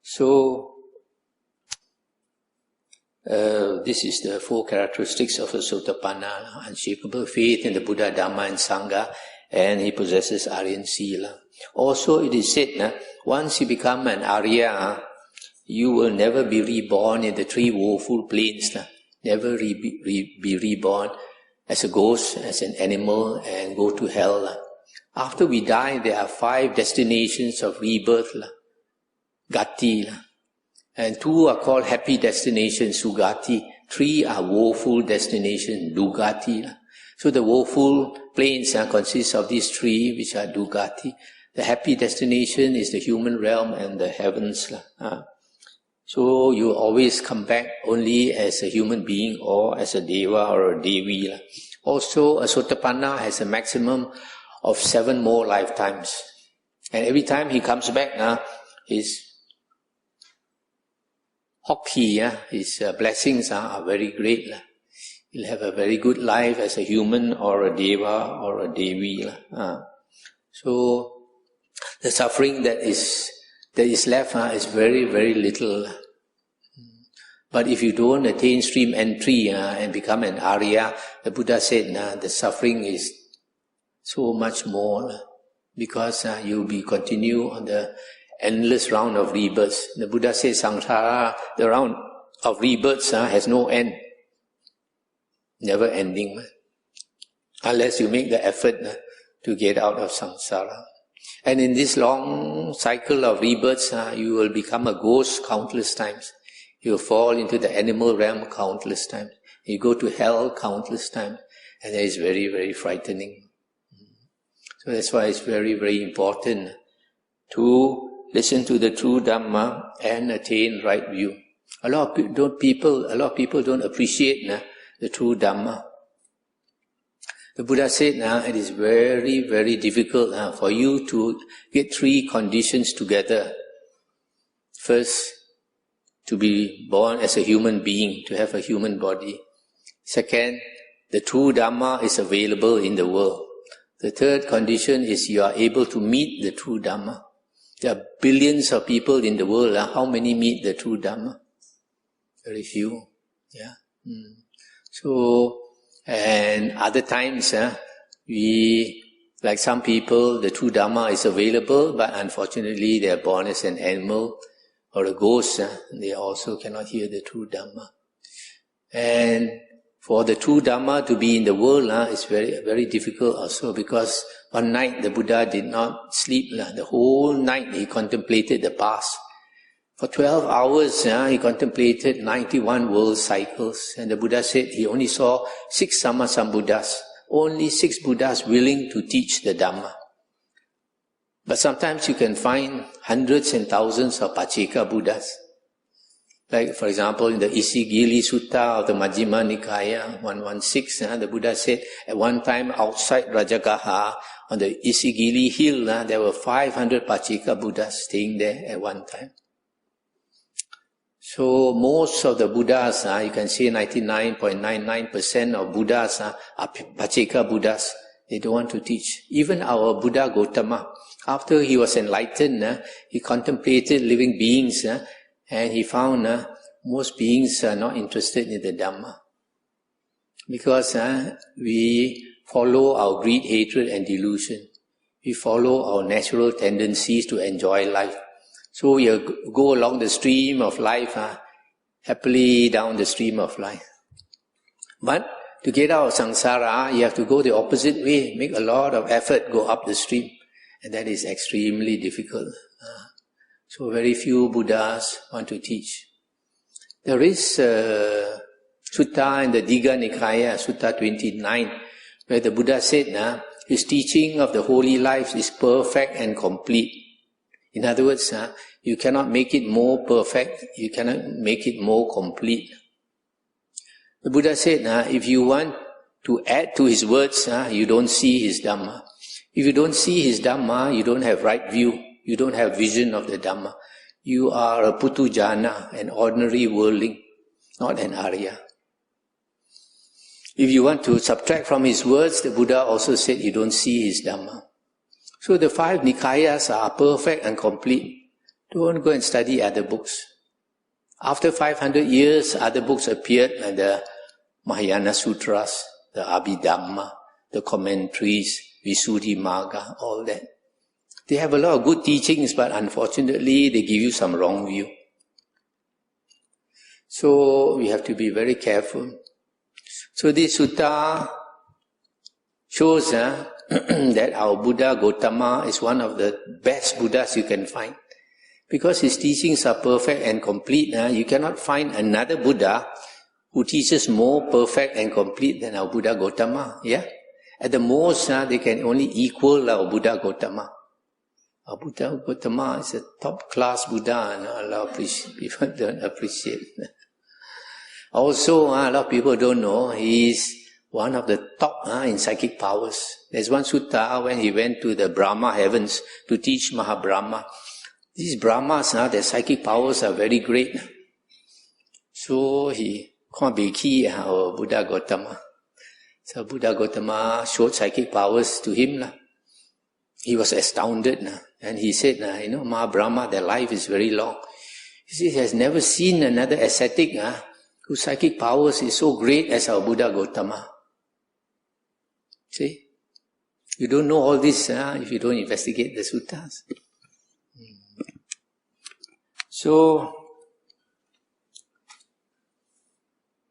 So, this is the 4 characteristics of a Sotapanna: unshakable faith in the Buddha, Dhamma, and Sangha, and he possesses Ariyan Sila. Also, it is said, once you become an Arya, you will never be reborn in the 3 woeful planes. Never be reborn as a ghost, as an animal, and go to hell. After we die, there are 5 destinations of rebirth. Gati, and 2 are called happy destinations, Sugati. 3 are woeful destinations, Dugati. So the woeful planes consist of these 3, which are Dugati. The happy destination is the human realm and the heavens. So you always come back only as a human being or as a Deva or a Devi. Also, a Sotapanna has a maximum of 7 more lifetimes. And every time he comes back, his hockey, his blessings are very great. He'll have a very good life as a human or a Deva or a Devi. So the suffering that is that is left is very, very little. But if you don't attain stream entry and become an Arya, the Buddha said the suffering is so much more, because you'll be continue on the endless round of rebirths. The Buddha said samsara, the round of rebirths has no end, never ending, unless you make the effort to get out of samsara. And in this long cycle of rebirths, you will become a ghost countless times. You will fall into the animal realm countless times. You go to hell countless times. And that is very, very frightening. So that's why it's very, very important to listen to the true Dhamma and attain right view. A lot of people don't appreciate the true Dhamma. The Buddha said it is very, very difficult for you to get three conditions together. First, to be born as a human being, to have a human body. Second, the true Dhamma is available in the world. The third condition is you are able to meet the true Dhamma. There are billions of people in the world. How many meet the true Dhamma? Very few. Yeah. So, and other times, like some people, the true Dhamma is available, but unfortunately they are born as an animal or a ghost. They also cannot hear the true Dhamma. And for the true Dhamma to be in the world is very, very difficult also, because one night the Buddha did not sleep. The whole night he contemplated the past. For 12 hours he contemplated 91 world cycles. And the Buddha said he only saw 6 Sammasambuddhas. Only 6 Buddhas willing to teach the Dhamma. But sometimes you can find hundreds and thousands of Pacceka Buddhas. Like, for example, in the Isigili Sutta of the Majjhima Nikaya 116, the Buddha said at one time outside Rajagaha, on the Isigili hill, there were 500 Pacceka Buddhas staying there at one time. So most of the Buddhas, you can say 99.99% of Buddhas are Pacceka Buddhas. They don't want to teach. Even our Buddha Gautama, after he was enlightened, he contemplated living beings, and he found most beings are not interested in the Dhamma. Because we follow our greed, hatred and delusion. We follow our natural tendencies to enjoy life. So we go along the stream of life, happily down the stream of life. But to get out of samsara, you have to go the opposite way, make a lot of effort, go up the stream. And that is extremely difficult. So very few Buddhas want to teach. There is a sutta in the Digha Nikaya, Sutta 29, where the Buddha said, his teaching of the holy life is perfect and complete. In other words, you cannot make it more perfect, you cannot make it more complete. The Buddha said, if you want to add to his words, you don't see his Dhamma. If you don't see his Dhamma, you don't have right view, you don't have vision of the Dhamma. You are a putujana, an ordinary worldling, not an Arya. If you want to subtract from his words, the Buddha also said you don't see his Dhamma. So the 5 Nikayas are perfect and complete. Don't go and study other books. After 500 years, other books appeared, like the Mahayana Sutras, the Abhidhamma, the commentaries, Visuddhimagga, all that. They have a lot of good teachings, but unfortunately, they give you some wrong view. So we have to be very careful. So this sutta shows that our Buddha Gautama is one of the best Buddhas you can find. Because his teachings are perfect and complete, you cannot find another Buddha who teaches more perfect and complete than our Buddha Gautama. Yeah? At the most, they can only equal our Buddha Gautama. Our Buddha Gautama is a top-class Buddha, and a lot of people don't appreciate. Also, a lot of people don't know, he is one of the top in psychic powers. There's one sutta when he went to the Brahma heavens to teach Mahabrahma. These Brahmas, their psychic powers are very great. So he can't be key our Buddha Gautama. So Buddha Gautama showed psychic powers to him. he was astounded. And he said, Mahabrahma, their life is very long. He said he has never seen another ascetic whose psychic powers is so great as our Buddha Gautama. See? You don't know all this if you don't investigate the suttas. So,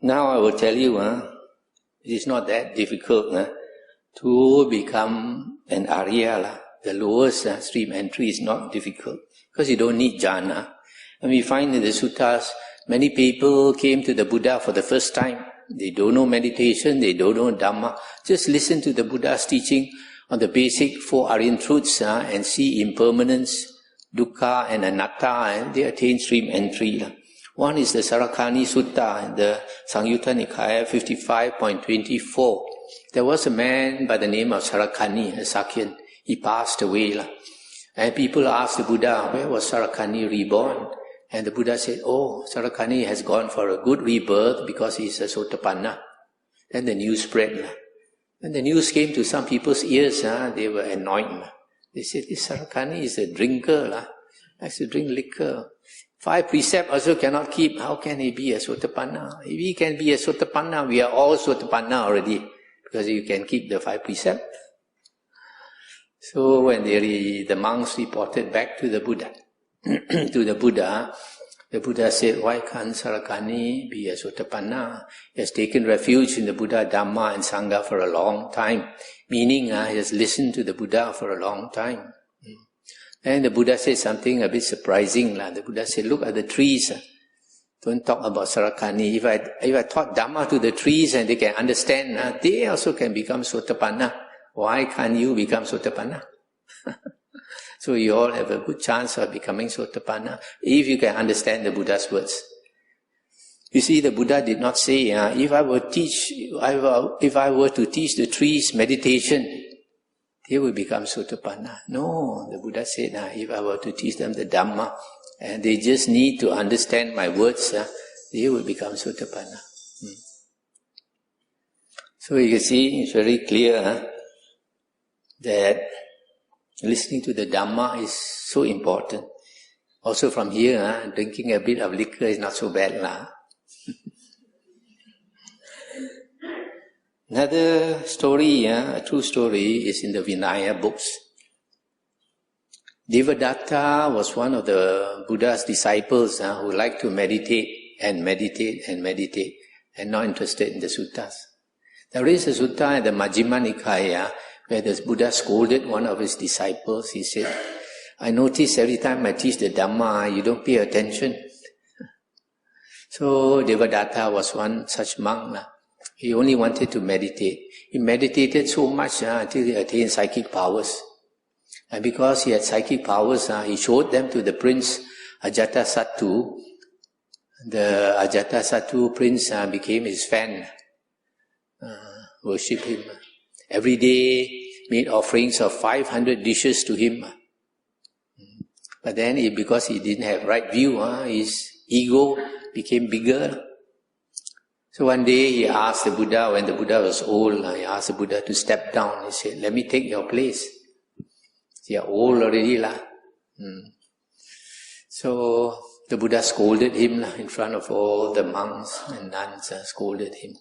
now I will tell you, it is not that difficult to become an Arya. The lowest stream entry is not difficult because you don't need jhana. And we find in the suttas, many people came to the Buddha for the first time. They don't know meditation, they don't know Dhamma. Just listen to the Buddha's teaching on the basic 4 Ariyan truths and see impermanence, dukkha and anatta, and they attain stream entry. One is the Sarakani Sutta, the Sangyutta Nikaya 55.24. There was a man by the name of Sarakani, a Sakyan. He passed away. And people asked the Buddha, where was Sarakani reborn? And the Buddha said, Sarakani has gone for a good rebirth because he is a Sotapanna. Then the news spread. When the news came to some people's ears, they were annoyed. They said, this Sarakani is a drinker. Likes to drink liquor. 5 precepts also cannot keep. How can he be a Sotapanna? If he can be a Sotapanna, we are all Sotapanna already. Because you can keep the 5 precepts. So when the monks reported back to the Buddha, the Buddha said, why can't Sarakani be a Sotapanna? He has taken refuge in the Buddha, Dhamma and Sangha for a long time. Meaning, he has listened to the Buddha for a long time. And the Buddha said something a bit surprising. The Buddha said, look at the trees. Don't talk about Sarakani. If I taught Dhamma to the trees and they can understand, they also can become Sotapanna. Why can't you become Sotapanna? So you all have a good chance of becoming Sotapanna if you can understand the Buddha's words. You see, the Buddha did not say, if I were to teach the trees meditation, they will become Sotapanna. No, the Buddha said, if I were to teach them the Dhamma, and they just need to understand my words, they will become Sotapanna. So you can see, it's very clear that listening to the Dhamma is so important. Also from here, drinking a bit of liquor is not so bad. Another story, a true story, is in the Vinaya books. Devadatta was one of the Buddha's disciples who liked to meditate and not interested in the suttas. There is a sutta in the Majjhima Nikaya where the Buddha scolded one of his disciples. He said, I notice every time I teach the Dhamma, you don't pay attention. So Devadatta was one such monk. He only wanted to meditate. He meditated so much until he attained psychic powers. And because he had psychic powers, he showed them to the prince Ajatasattu. The Ajatasattu prince became his fan, worshipped him. Every day made offerings of 500 dishes to him. But then because he didn't have right view, his ego became bigger. So one day he asked the Buddha, when the Buddha was old, he asked the Buddha to step down. He said, let me take your place. You are old already. So the Buddha scolded him in front of all the monks and nuns, scolded him.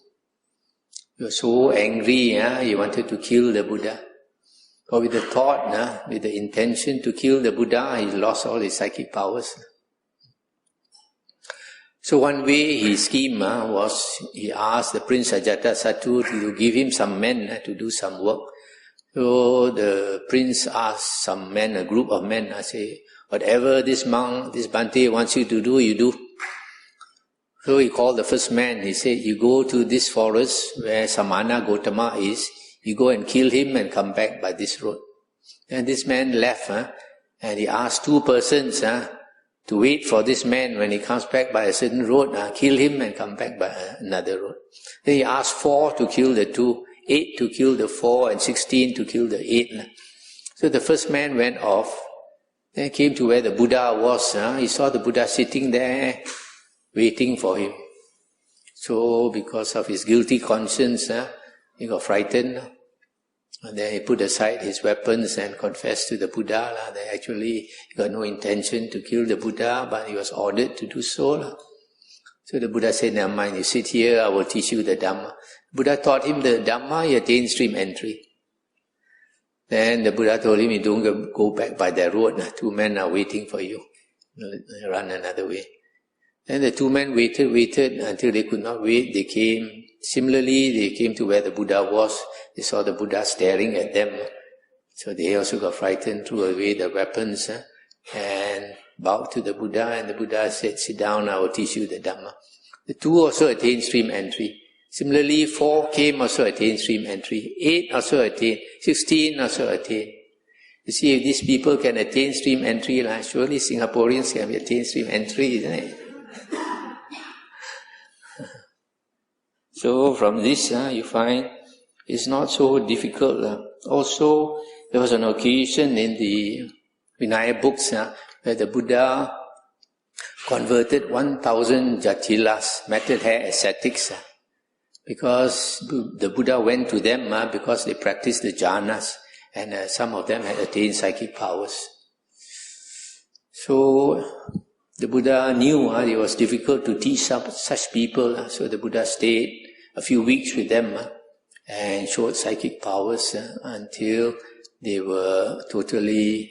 He was so angry, he wanted to kill the Buddha. But with the thought, with the intention to kill the Buddha, he lost all his psychic powers. So one way his scheme was, he asked the Prince Ajatasattu to give him some men to do some work. So the prince asked some men, a group of men, say, whatever this monk, this Bhante wants you to do, you do. So he called the first man. He said, you go to this forest where Samana Gautama is, you go and kill him and come back by this road. And this man left, and he asked 2 persons to wait for this man when he comes back by a certain road, kill him and come back by another road. Then he asked 4 to kill the 2, 8 to kill the 4, and 16 to kill the 8. So the first man went off. Then he came to where the Buddha was. He saw the Buddha sitting there, waiting for him. So because of his guilty conscience, he got frightened. And then he put aside his weapons and confessed to the Buddha that actually he got no intention to kill the Buddha, but he was ordered to do so. So the Buddha said, never mind, you sit here, I will teach you the Dhamma. Buddha taught him the Dhamma, he attained stream entry. Then the Buddha told him, you don't go back by that road, 2 men are waiting for you. Run another way. Then the 2 men waited until they could not wait. They came. Similarly, they came to where the Buddha was. They saw the Buddha staring at them. So they also got frightened, threw away their weapons and bowed to the Buddha. And the Buddha said, sit down, I will teach you the Dhamma. The 2 also attained stream entry. Similarly, 4 came, also attained stream entry. 8 also attained. 16 also attained. You see, if these people can attain stream entry, surely Singaporeans can attain stream entry, isn't it? So from this, you find it's not so difficult. Also, there was an occasion in the Vinaya books where the Buddha converted 1,000 jatilas, matted hair ascetics, because the Buddha went to them because they practiced the jhanas, and some of them had attained psychic powers. So the Buddha knew it was difficult to teach such people, so the Buddha stayed a few weeks with them and showed psychic powers until they were totally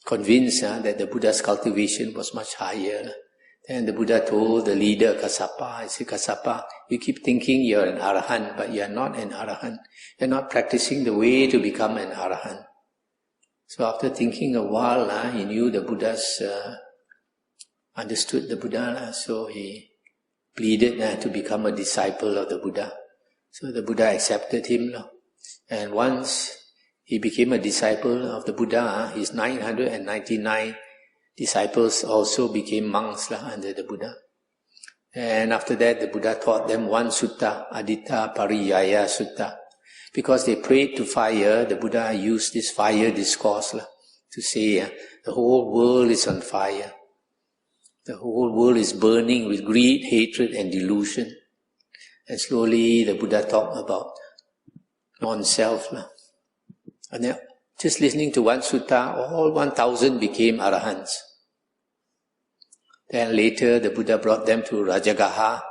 convinced that the Buddha's cultivation was much higher. Then the Buddha told the leader, Kassapa, he said, Kassapa, you keep thinking you're an Arahant, but you're not an Arahant. You're not practicing the way to become an Arahant. So after thinking a while, he knew the Buddha's, understood the Buddha, so he pleaded to become a disciple of the Buddha. So the Buddha accepted him. And once he became a disciple of the Buddha, his 999 disciples also became monks under the Buddha. And after that, the Buddha taught them one sutta, Adita Pariyaya Sutta. Because they prayed to fire, the Buddha used this fire discourse to say the whole world is on fire. The whole world is burning with greed, hatred and delusion. And slowly the Buddha talked about non-self. And then just listening to one sutta, all 1,000 became Arahants. Then later the Buddha brought them to Rajagaha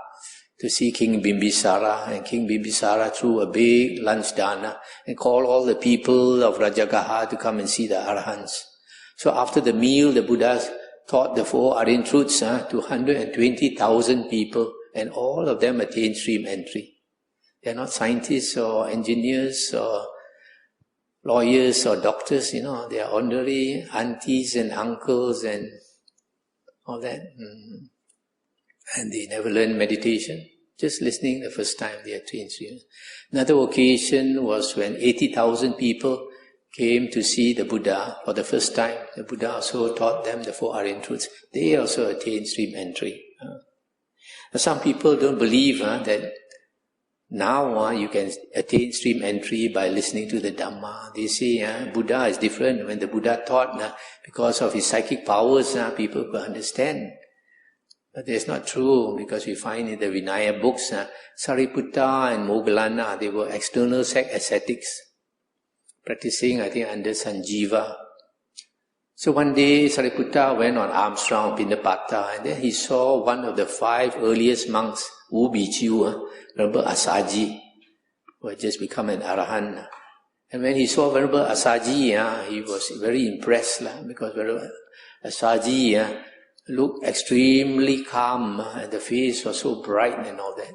to see King Bimbisara, and King Bimbisara threw a big lunch dana and called all the people of Rajagaha to come and see the Arahants. So after the meal, the Buddha taught the 4 Aryan truths to 120,000 people, and all of them attained stream entry. They are not scientists or engineers or lawyers or doctors, they are ordinary aunties and uncles and all that. And they never learned meditation. Just listening the first time they attained stream. Another occasion was when 80,000 people came to see the Buddha for the first time. The Buddha also taught them the 4 Aryan truths. They also attained stream entry. Some people don't believe that now you can attain stream entry by listening to the Dhamma. They say Buddha is different. When the Buddha taught, because of his psychic powers, people could understand. But that's not true, because we find in the Vinaya books, Sariputta and Moggallana, they were external ascetics, practicing, I think, under Sanjiva. So one day, Sariputta went on alms round Pindapata, and then he saw one of the 5 earliest monks, Wu Bichiu, Venerable Asaji, who had just become an Arahant. And when he saw Venerable Asaji, he was very impressed, because Venerable Asaji looked extremely calm, and the face was so bright and all that.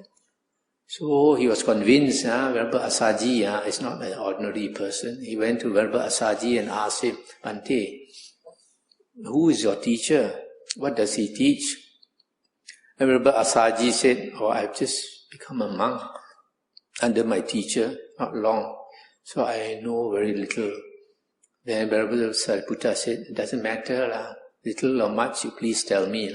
So he was convinced Venerable Asaji is not an ordinary person. He went to Venerable Asaji and asked him, Bhante, who is your teacher? What does he teach? And Venerable Asaji said, I've just become a monk under my teacher, not long. So I know very little. Then Venerable Sariputta said, it doesn't matter, little or much, you please tell me.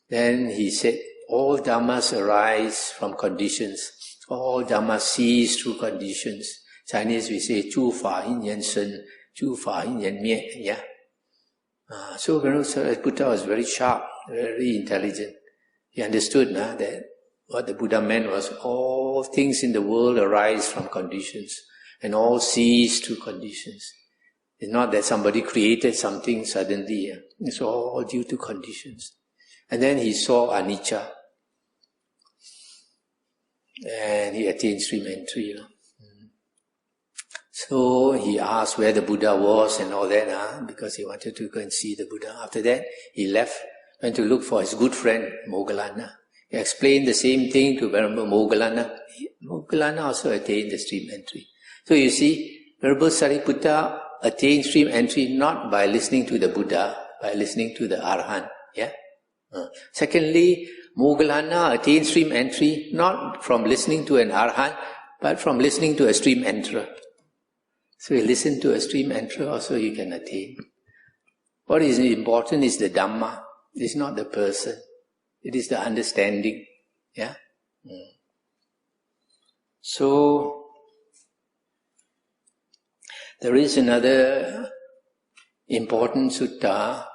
Then he said, all dhammas arise from conditions. All dhammas cease through conditions. Chinese we say, 诸法因缘生, 诸法因缘灭. Yeah. So Venerable Sariputta was very sharp, very intelligent. He understood that what the Buddha meant was all things in the world arise from conditions. And all cease to conditions. It's not that somebody created something suddenly. It's all due to conditions. And then he saw anicca. And he attained stream entry. So he asked where the Buddha was and all that, because he wanted to go and see the Buddha. After that, he left, went to look for his good friend, Moggallana. He explained the same thing to Venerable Moggallana. Moggallana also attained the stream entry. So you see, Venerable Sariputta attained stream entry not by listening to the Buddha, by listening to the Arahant. Yeah? Secondly, Moggallana attained stream entry not from listening to an Arahant, but from listening to a stream enterer. So you listen to a stream enterer, also you can attain. What is important is the Dhamma. It's not the person. It is the understanding. Yeah? So, there is another important sutta.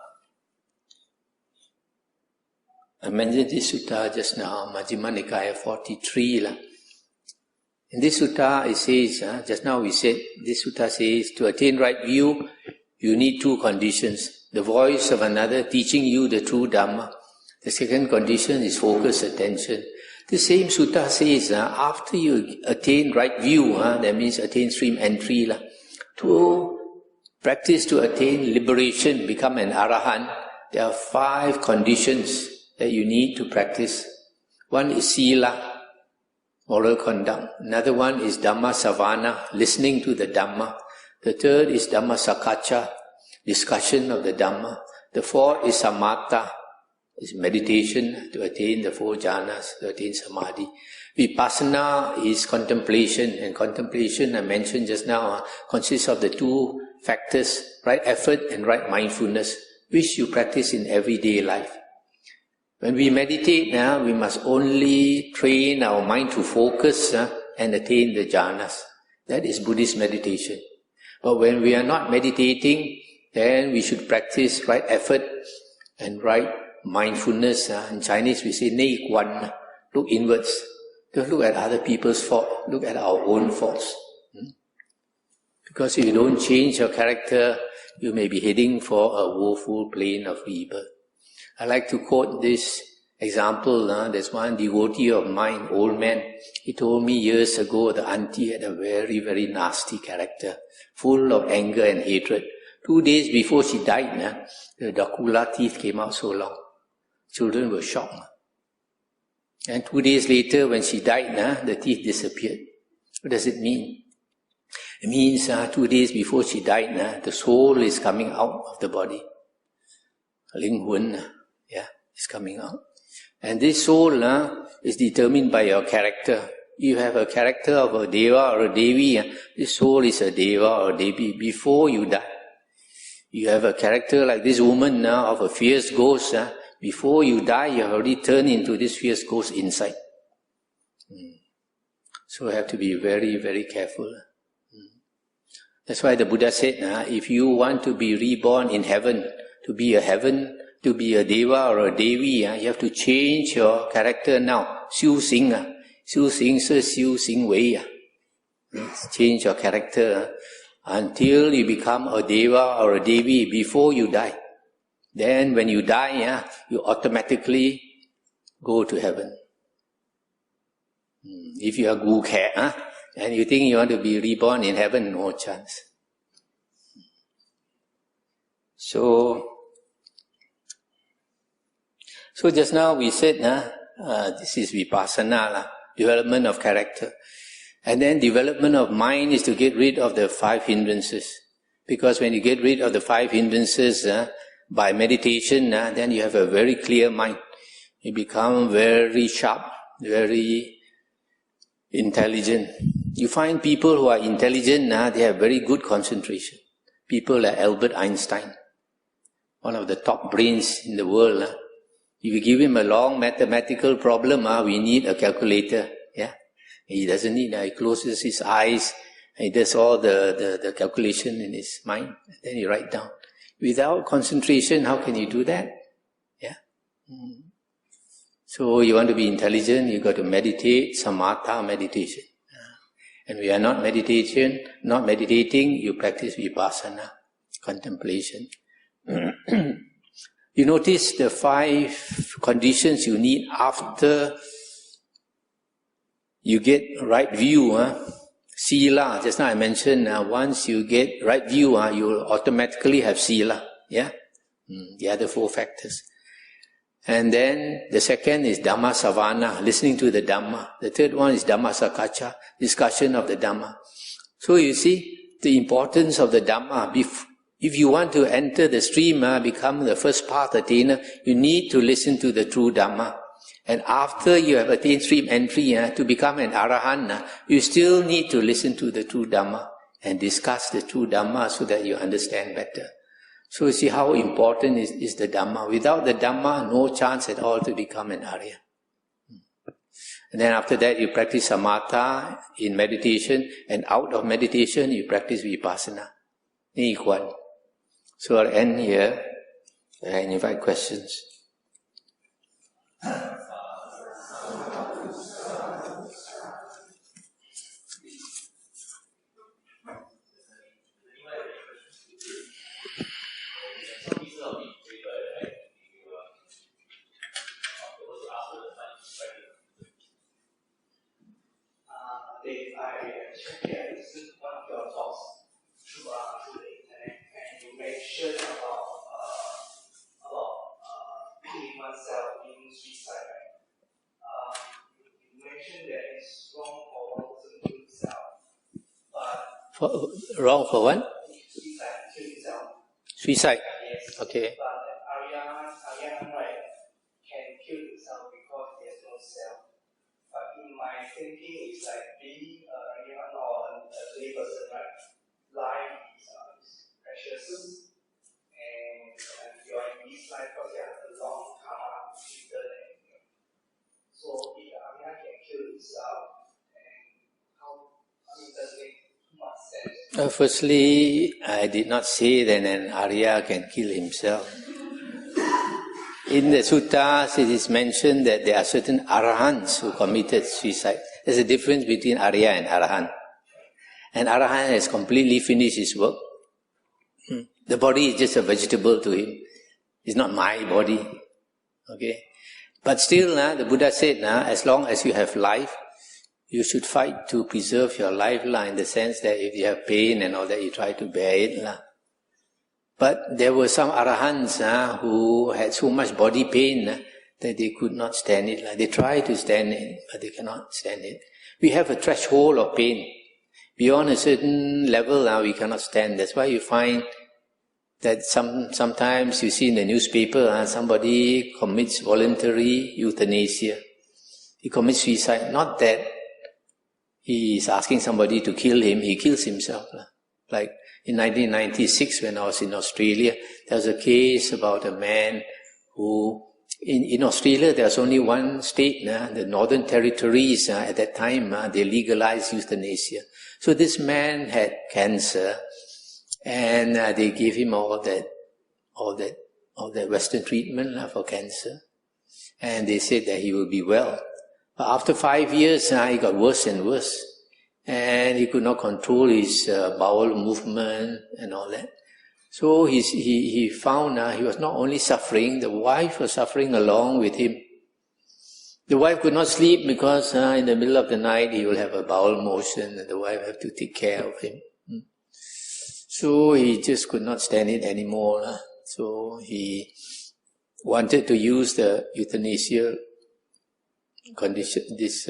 I mentioned this sutta just now, Majjhima Nikaya 43. In this sutta it says, just now we said, this sutta says, to attain right view, you need two conditions. The voice of another teaching you the true Dhamma. The second condition is focused attention. The same sutta says, after you attain right view, that means attain stream entry, to practice to attain liberation, become an Arahant, there are 5 conditions that you need to practice. One is Sila, moral conduct. Another one is Dhamma Savana, listening to the Dhamma. The third is Dhamma Sakkacha, discussion of the Dhamma. The fourth is Samatha, is meditation to attain the 4 jhanas, to attain Samadhi. Vipassana is contemplation, and contemplation I mentioned just now consists of the 2 factors, right effort and right mindfulness, which you practice in everyday life. When we meditate, we must only train our mind to focus and attain the jhanas. That is Buddhist meditation. But when we are not meditating, then we should practice right effort and right mindfulness. In Chinese we say nei quan, look inwards. Don't look at other people's fault, look at our own faults. Because if you don't change your character, you may be heading for a woeful plane of rebirth. I like to quote this example. There's one devotee of mine, old man. He told me years ago the auntie had a very, very nasty character, full of anger and hatred. 2 days before she died, the Dracula teeth came out so long. Children were shocked. And 2 days later, when she died, the teeth disappeared. What does it mean? It means 2 days before she died, the soul is coming out of the body. Linh Huân, is coming out. And this soul is determined by your character. You have a character of a Deva or a Devi, this soul is a Deva or a Devi before you die. You have a character like this woman of a fierce ghost. Before you die, you have already turned into this fierce ghost inside. So you have to be very, very careful. That's why the Buddha said, if you want to be reborn in heaven, to be a Deva or a Devi, you have to change your character now. Xiu Xing, Xiu Xing se Xiu Xing Wei. Change your character until you become a Deva or a Devi before you die. Then when you die, you automatically go to heaven. If you are Gu Khe, and you think you want to be reborn in heaven, no chance. So just now we said, this is Vipassana, development of character. And then development of mind is to get rid of the 5 hindrances. Because when you get rid of the 5 hindrances by meditation, then you have a very clear mind. You become very sharp, very intelligent. You find people who are intelligent, they have very good concentration. People like Albert Einstein, one of the top brains in the world. If you give him a long mathematical problem, we need a calculator. He doesn't need, he closes his eyes, and he does all the calculation in his mind, and then he write down. Without concentration, how can you do that? So you want to be intelligent, you got to meditate, Samatha meditation. And we are not meditating, you practice vipassana, contemplation. You notice the 5 conditions you need after you get right view. Sila, just now I mentioned, once you get right view, you will automatically have sila. Yeah? The other 4 factors. And then the second is Dhamma Savana, listening to the Dhamma. The third one is Dhamma Sakacha, discussion of the Dhamma. So you see the importance of the Dhamma. If you want to enter the stream, become the first path attainer, you need to listen to the true Dhamma. And after you have attained stream entry, to become an Arahant, you still need to listen to the true Dhamma and discuss the true Dhamma so that you understand better. So you see how important is the Dhamma. Without the Dhamma, no chance at all to become an Arya. And then after that, you practice Samatha in meditation, and out of meditation, you practice Vipassana. Equal. So I'll end here and invite questions. I listened to one of your talks through the internet, and you mentioned about killing oneself, being suicide. Right? You mentioned that it's wrong for one person to kill himself, but Wrong for what? Suicide, kill himself. Suicide. Yes. Okay. But Ariyan, right, can kill himself because he has no self. But in my thinking, it's like being Ariyan or a lay person, right? Life is precious, and you are in this life because you have a long karma to return. So if Ariyan can kill himself, and does it make too much sense? Firstly, I did not say that an Arya can kill himself. In the suttas, it is mentioned that there are certain Arahants who committed suicide. There's a difference between Arya and Arahant. An Arahant has completely finished his work. The body is just a vegetable to him. It's not my body. Okay? But still, the Buddha said, as long as you have life, you should fight to preserve your life, in the sense that if you have pain and all that, you try to bear it. But there were some Arahants who had so much body pain that they could not stand it. They try to stand it, but they cannot stand it. We have a threshold of pain. Beyond a certain level, we cannot stand. That's why you find that sometimes you see in the newspaper, somebody commits voluntary euthanasia. He commits suicide. Not that he is asking somebody to kill him, he kills himself. Like in 1996, when I was in Australia, there was a case about a man who, in Australia, there was only one state, the Northern Territories, at that time, they legalized euthanasia. So this man had cancer, and they gave him all that Western treatment for cancer, and they said that he will be well. But after 5 years, he got worse and worse. And he could not control his bowel movement and all that. So he found he was not only suffering, the wife was suffering along with him. The wife could not sleep because in the middle of the night he will have a bowel motion and the wife have to take care of him. So he just could not stand it anymore. So he wanted to use the euthanasia condition, this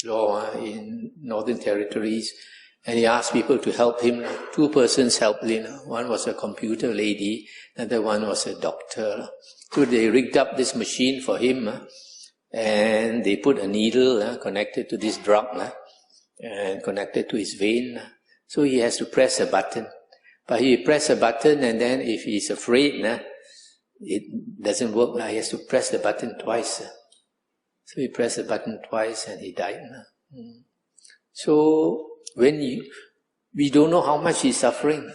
law in Northern Territories, and he asked people to help him. 2 persons helped him. One was a computer lady, another one was a doctor. So they rigged up this machine for him, and they put a needle connected to this drug and connected to his vein. So he has to press a button. But he press a button, and then if he's afraid, it doesn't work. He has to press the button twice. So he pressed the button twice and he died. So when we don't know how much he's suffering.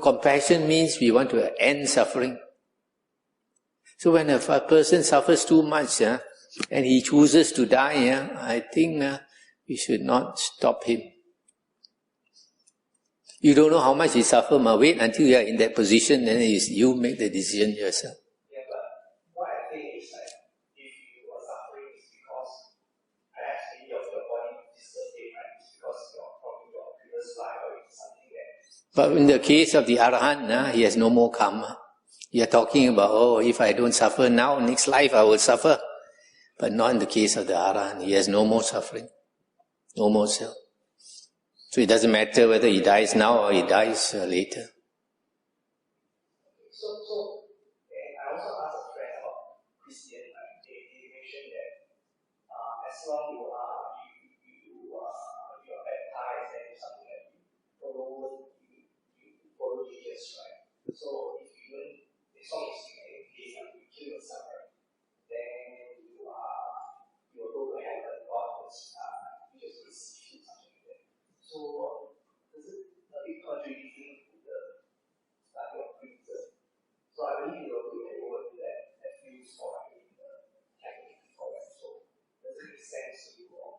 Compassion means we want to end suffering. So when a person suffers too much and he chooses to die, I think We should not stop him. You don't know how much he suffers, but wait until you are in that position, then you make the decision yourself. Yeah, but what I think is like, if you are suffering, it's because perhaps maybe your body disturbed it, right? It's because you're from your previous life or it's something that. But in the case of the Ariyan, he has no more karma. You are talking about, oh, if I don't suffer now, next life I will suffer. But not in the case of the Ariyan. He has no more suffering, no more self. So it doesn't matter whether he dies now or he dies later. So I also asked a friend about Christian, like they mentioned that as long you are baptized and something like you follow Jesus, right? So if you as long as you kill yourself, right, then you will go to heaven, God will just receive you, something like that. So this is a bit contradicting to the study of Buddhism. So I believe you will be able to do that views for the Catholic people. So does it make sense to you all?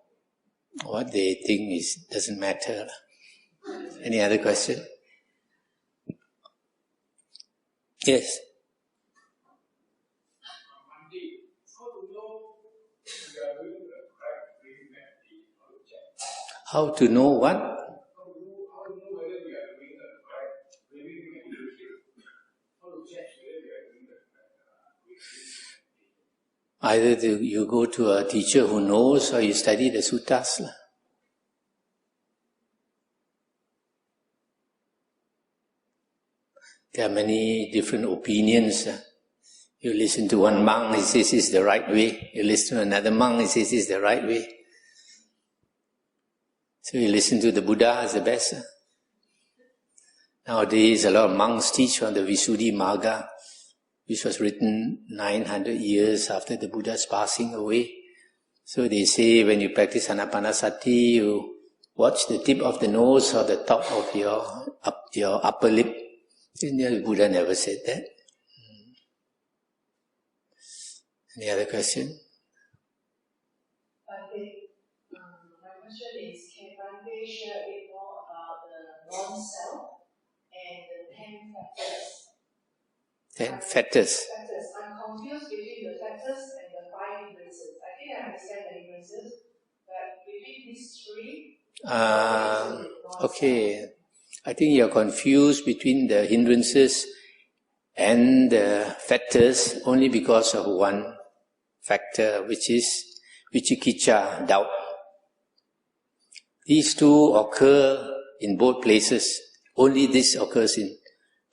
What they think doesn't matter. Any other question? Yes. How to know what? Either you go to a teacher who knows or you study the suttas. There are many different opinions. You listen to one monk, he says it's the right way. You listen to another monk, he says it's the right way. So you listen to the Buddha as the best. Nowadays, a lot of monks teach on the Visuddhi Magga, which was written 900 years after the Buddha's passing away. So they say when you practice Anapanasati, you watch the tip of the nose or the top of your upper lip. The Buddha never said that. Any other question? My question is, can Bhante share a bit more about the non-self and the 10 factors? 10 factors. I'm confused between the factors and the 5 hindrances. I think I understand the hindrances, but between these 3... Okay. I think you're confused between the hindrances and the factors only because of one factor, which is vicikiccha, doubt. These two occur in both places. Only this occurs in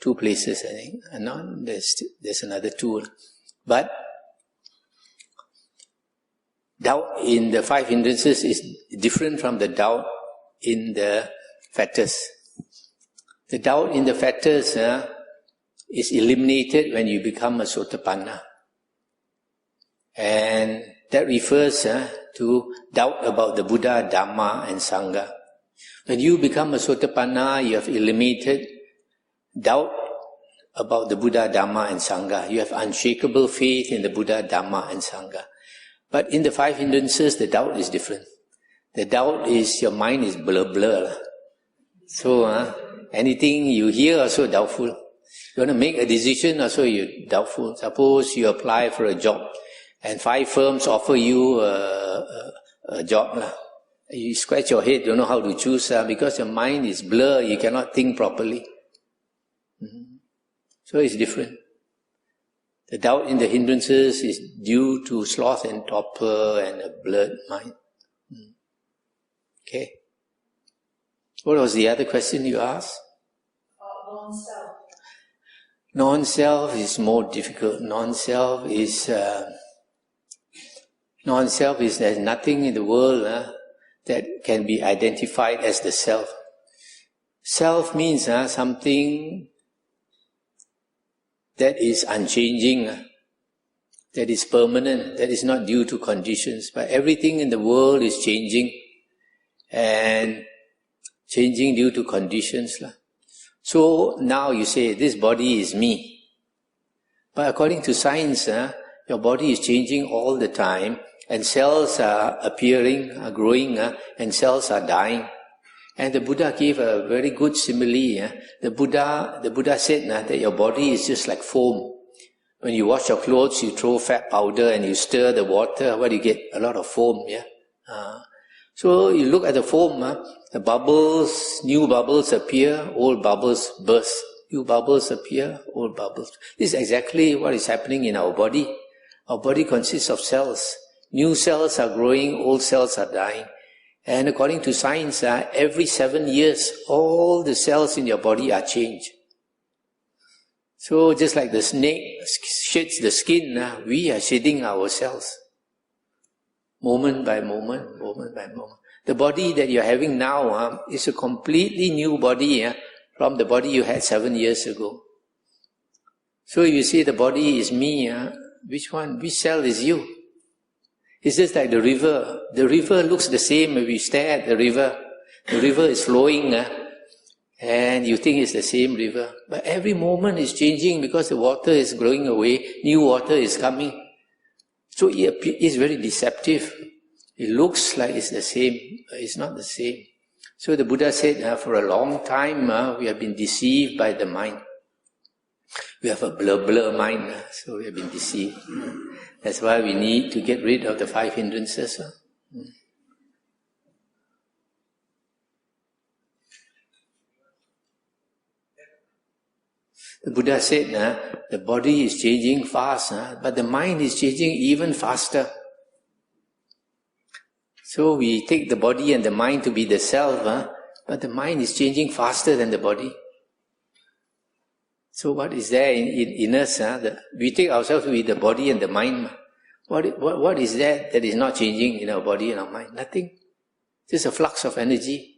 2 places, I think. And not, there's another 2. But doubt in the 5 hindrances is different from the doubt in the factors. The doubt in the factors is eliminated when you become a Sotapanna. And that refers to doubt about the Buddha, Dhamma and Sangha. When you become a Sotapanna, you have eliminated doubt about the Buddha, Dhamma and Sangha. You have unshakable faith in the Buddha, Dhamma and Sangha. But in the 5 hindrances, the doubt is different. The doubt is your mind is blur. So anything you hear also doubtful. You want to make a decision also you're doubtful. Suppose you apply for a job and 5 firms offer you a job. You scratch your head, don't know how to choose because your mind is blur, you cannot think properly. So it's different. The doubt in the hindrances is due to sloth and torpor and a blurred mind. Okay. What was the other question you asked? Non-self. Non-self is more difficult. Non-self is there's nothing in the world that can be identified as the self. Self means something that is unchanging, that is permanent, that is not due to conditions. But everything in the world is changing and changing due to conditions. So now you say, this body is me. But according to science, your body is changing all the time and cells are appearing, are growing, and cells are dying. And the Buddha gave a very good simile. The Buddha said that your body is just like foam. When you wash your clothes, you throw fat powder and you stir the water. What do you get? A lot of foam. Yeah. So you look at the foam. The bubbles, new bubbles appear, old bubbles burst. New bubbles appear, old bubbles. This is exactly what is happening in our body. Our body consists of cells. New cells are growing, old cells are dying. And according to science, every 7 years, all the cells in your body are changed. So just like the snake sheds the skin, we are shedding our cells. Moment by moment, moment by moment. The body that you're having now is a completely new body from the body you had 7 years ago. So if you say the body is me, which one? Which cell is you? It's just like the river. The river looks the same if you stare at the river. The river is flowing and you think it's the same river. But every moment is changing because the water is growing away, new water is coming. So it's very deceptive. It looks like it's the same, but it's not the same. So the Buddha said, for a long time we have been deceived by the mind. We have a blur mind, so we have been deceived. That's why we need to get rid of the 5 hindrances. The Buddha said, the body is changing fast, but the mind is changing even faster. So we take the body and the mind to be the self, but the mind is changing faster than the body. So what is there in us? We take ourselves to be the body and the mind. What is there that is not changing in our body and our mind? Nothing. Just a flux of energy.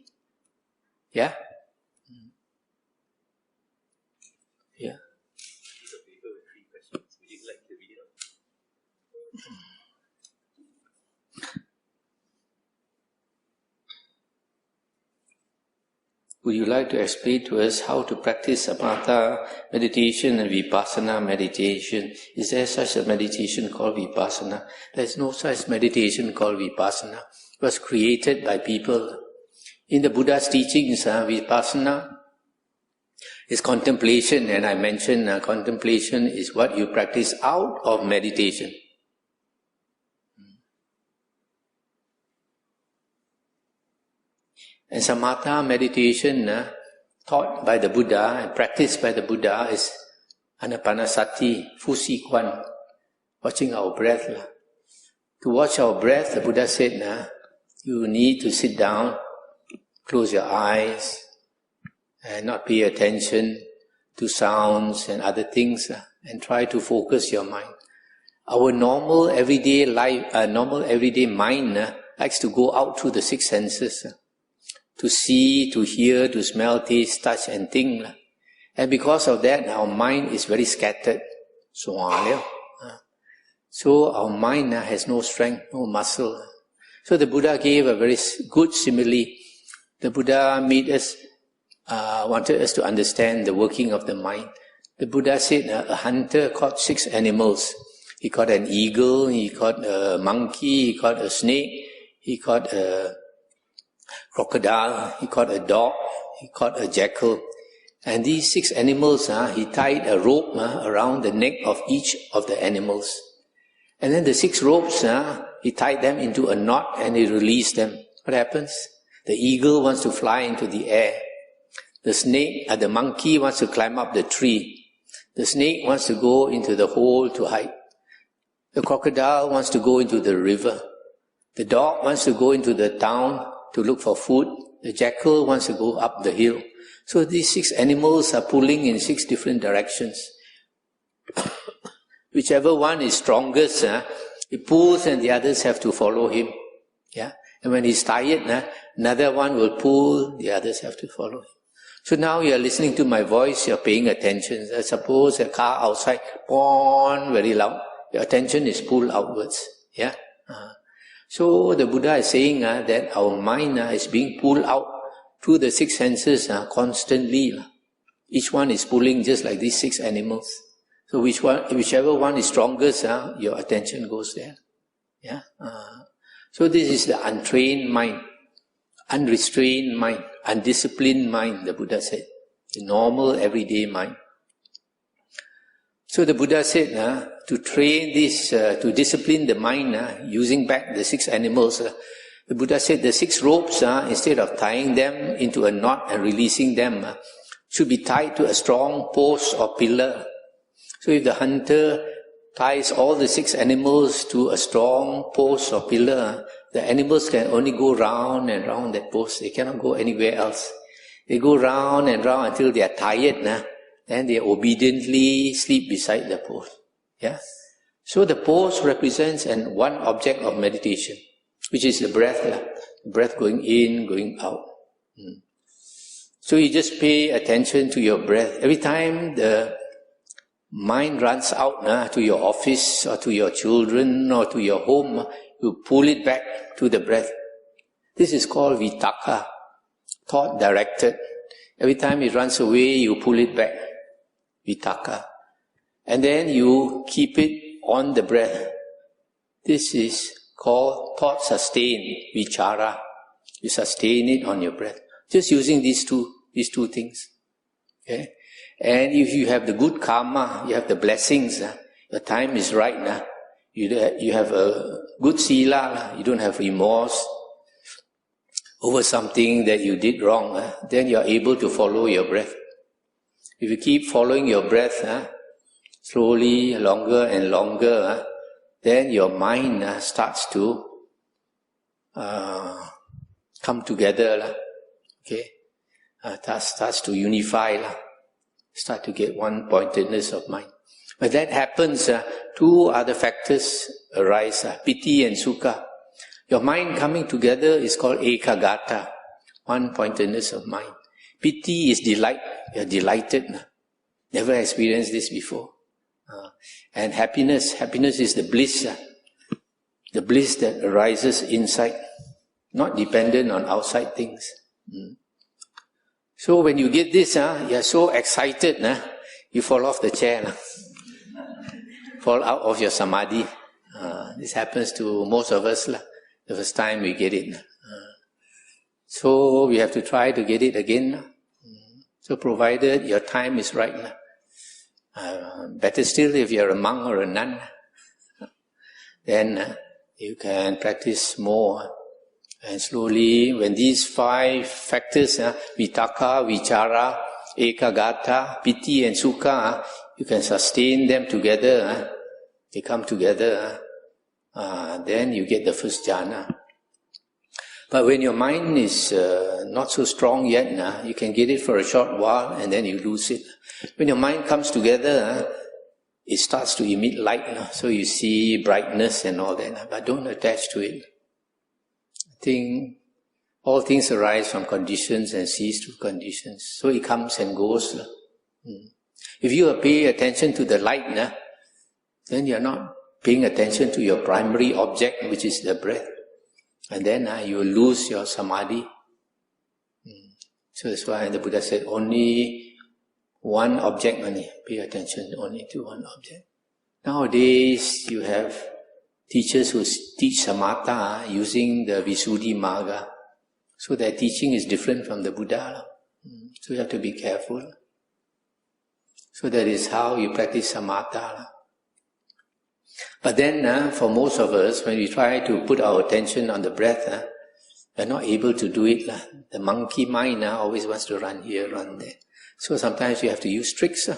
Yeah? Yeah. Would you like to explain to us how to practice Samatha meditation and Vipassana meditation? Is there such a meditation called Vipassana? There is no such meditation called Vipassana. It was created by people. In the Buddha's teachings, Vipassana is contemplation, and I mentioned contemplation is what you practice out of meditation. And Samatha meditation taught by the Buddha and practiced by the Buddha is Anapanasati, Fusi Kwan, watching our breath. To watch our breath, the Buddha said, you need to sit down, close your eyes, and not pay attention to sounds and other things, and try to focus your mind. Our normal everyday life, normal everyday mind likes to go out through the 6 senses. To see, to hear, to smell, taste, touch and think. And because of that, our mind is very scattered. So our mind has no strength, no muscle. So the Buddha gave a very good simile. The Buddha wanted us to understand the working of the mind. The Buddha said a hunter caught 6 animals. He caught an eagle, he caught a monkey, he caught a snake, he caught a crocodile, he caught a dog, he caught a jackal. And these 6 animals, he tied a rope around the neck of each of the animals. And then the 6 ropes, he tied them into a knot and he released them. What happens? The eagle wants to fly into the air. The monkey wants to climb up the tree. The snake wants to go into the hole to hide. The crocodile wants to go into the river. The dog wants to go into the town to look for food. The jackal wants to go up the hill. So these 6 animals are pulling in 6 different directions. Whichever one is strongest, he pulls and the others have to follow him. Yeah. And when he's tired, another one will pull, the others have to follow him. So now you are listening to my voice, you are paying attention. Suppose a car outside, very loud. Your attention is pulled outwards. Yeah. So the Buddha is saying that our mind is being pulled out through the 6 senses constantly. Each one is pulling just like these 6 animals. So whichever one is strongest, your attention goes there. Yeah. So this is the untrained mind, unrestrained mind, undisciplined mind, the Buddha said. The normal, everyday mind. So the Buddha said, to train this, to discipline the mind, using back the 6 animals, the Buddha said the 6 ropes, instead of tying them into a knot and releasing them, should be tied to a strong post or pillar. So if the hunter ties all the 6 animals to a strong post or pillar, the animals can only go round and round that post. They cannot go anywhere else. They go round and round until they are tired, then they obediently sleep beside the post. Yeah. So the post represents one object of meditation, which is the breath. The breath going in, going out. So you just pay attention to your breath. Every time the mind runs out to your office or to your children or to your home, you pull it back to the breath. This is called vitakka, thought directed. Every time it runs away, you pull it back, vitakka. And then you keep it on the breath. This is called thought sustained, vichara. You sustain it on your breath. Just using these two things. Okay? And if you have the good karma, you have the blessings, the time is right, you have a good sila, you don't have remorse over something that you did wrong, then you are able to follow your breath. If you keep following your breath, slowly, longer and longer, then your mind starts to come together, okay? Starts to unify, start to get one-pointedness of mind. When that happens, 2 other factors arise, piti and sukha. Your mind coming together is called ekagata, one-pointedness of mind. Piti is delight, you are delighted, never experienced this before. And happiness is the bliss that arises inside, not dependent on outside things. So when you get this, you are so excited, you fall off the chair, fall out of your samadhi. This happens to most of us, the first time we get it. So we have to try to get it again. So provided your time is right. Better still if you're a monk or a nun, then you can practice more. And slowly, when these 5 factors, vitakka, vichara, ekagata, piti and sukha, you can sustain them together, they come together, then you get the first jhana. But when your mind is not so strong yet, you can get it for a short while and then you lose it. When your mind comes together, it starts to emit light, so you see brightness and all that, but don't attach to it. I think all things arise from conditions and cease to conditions, so it comes and goes. If you pay attention to the light, then you are not paying attention to your primary object, which is the breath. And then you will lose your samadhi. So that's why the Buddha said only one object only. Pay attention only to one object. Nowadays you have teachers who teach samatha using the Visuddhi Magga. So their teaching is different from the Buddha. So you have to be careful. So that is how you practice samatha. But then, for most of us, when we try to put our attention on the breath, we're not able to do it. The monkey mind always wants to run here, run there. So sometimes you have to use tricks.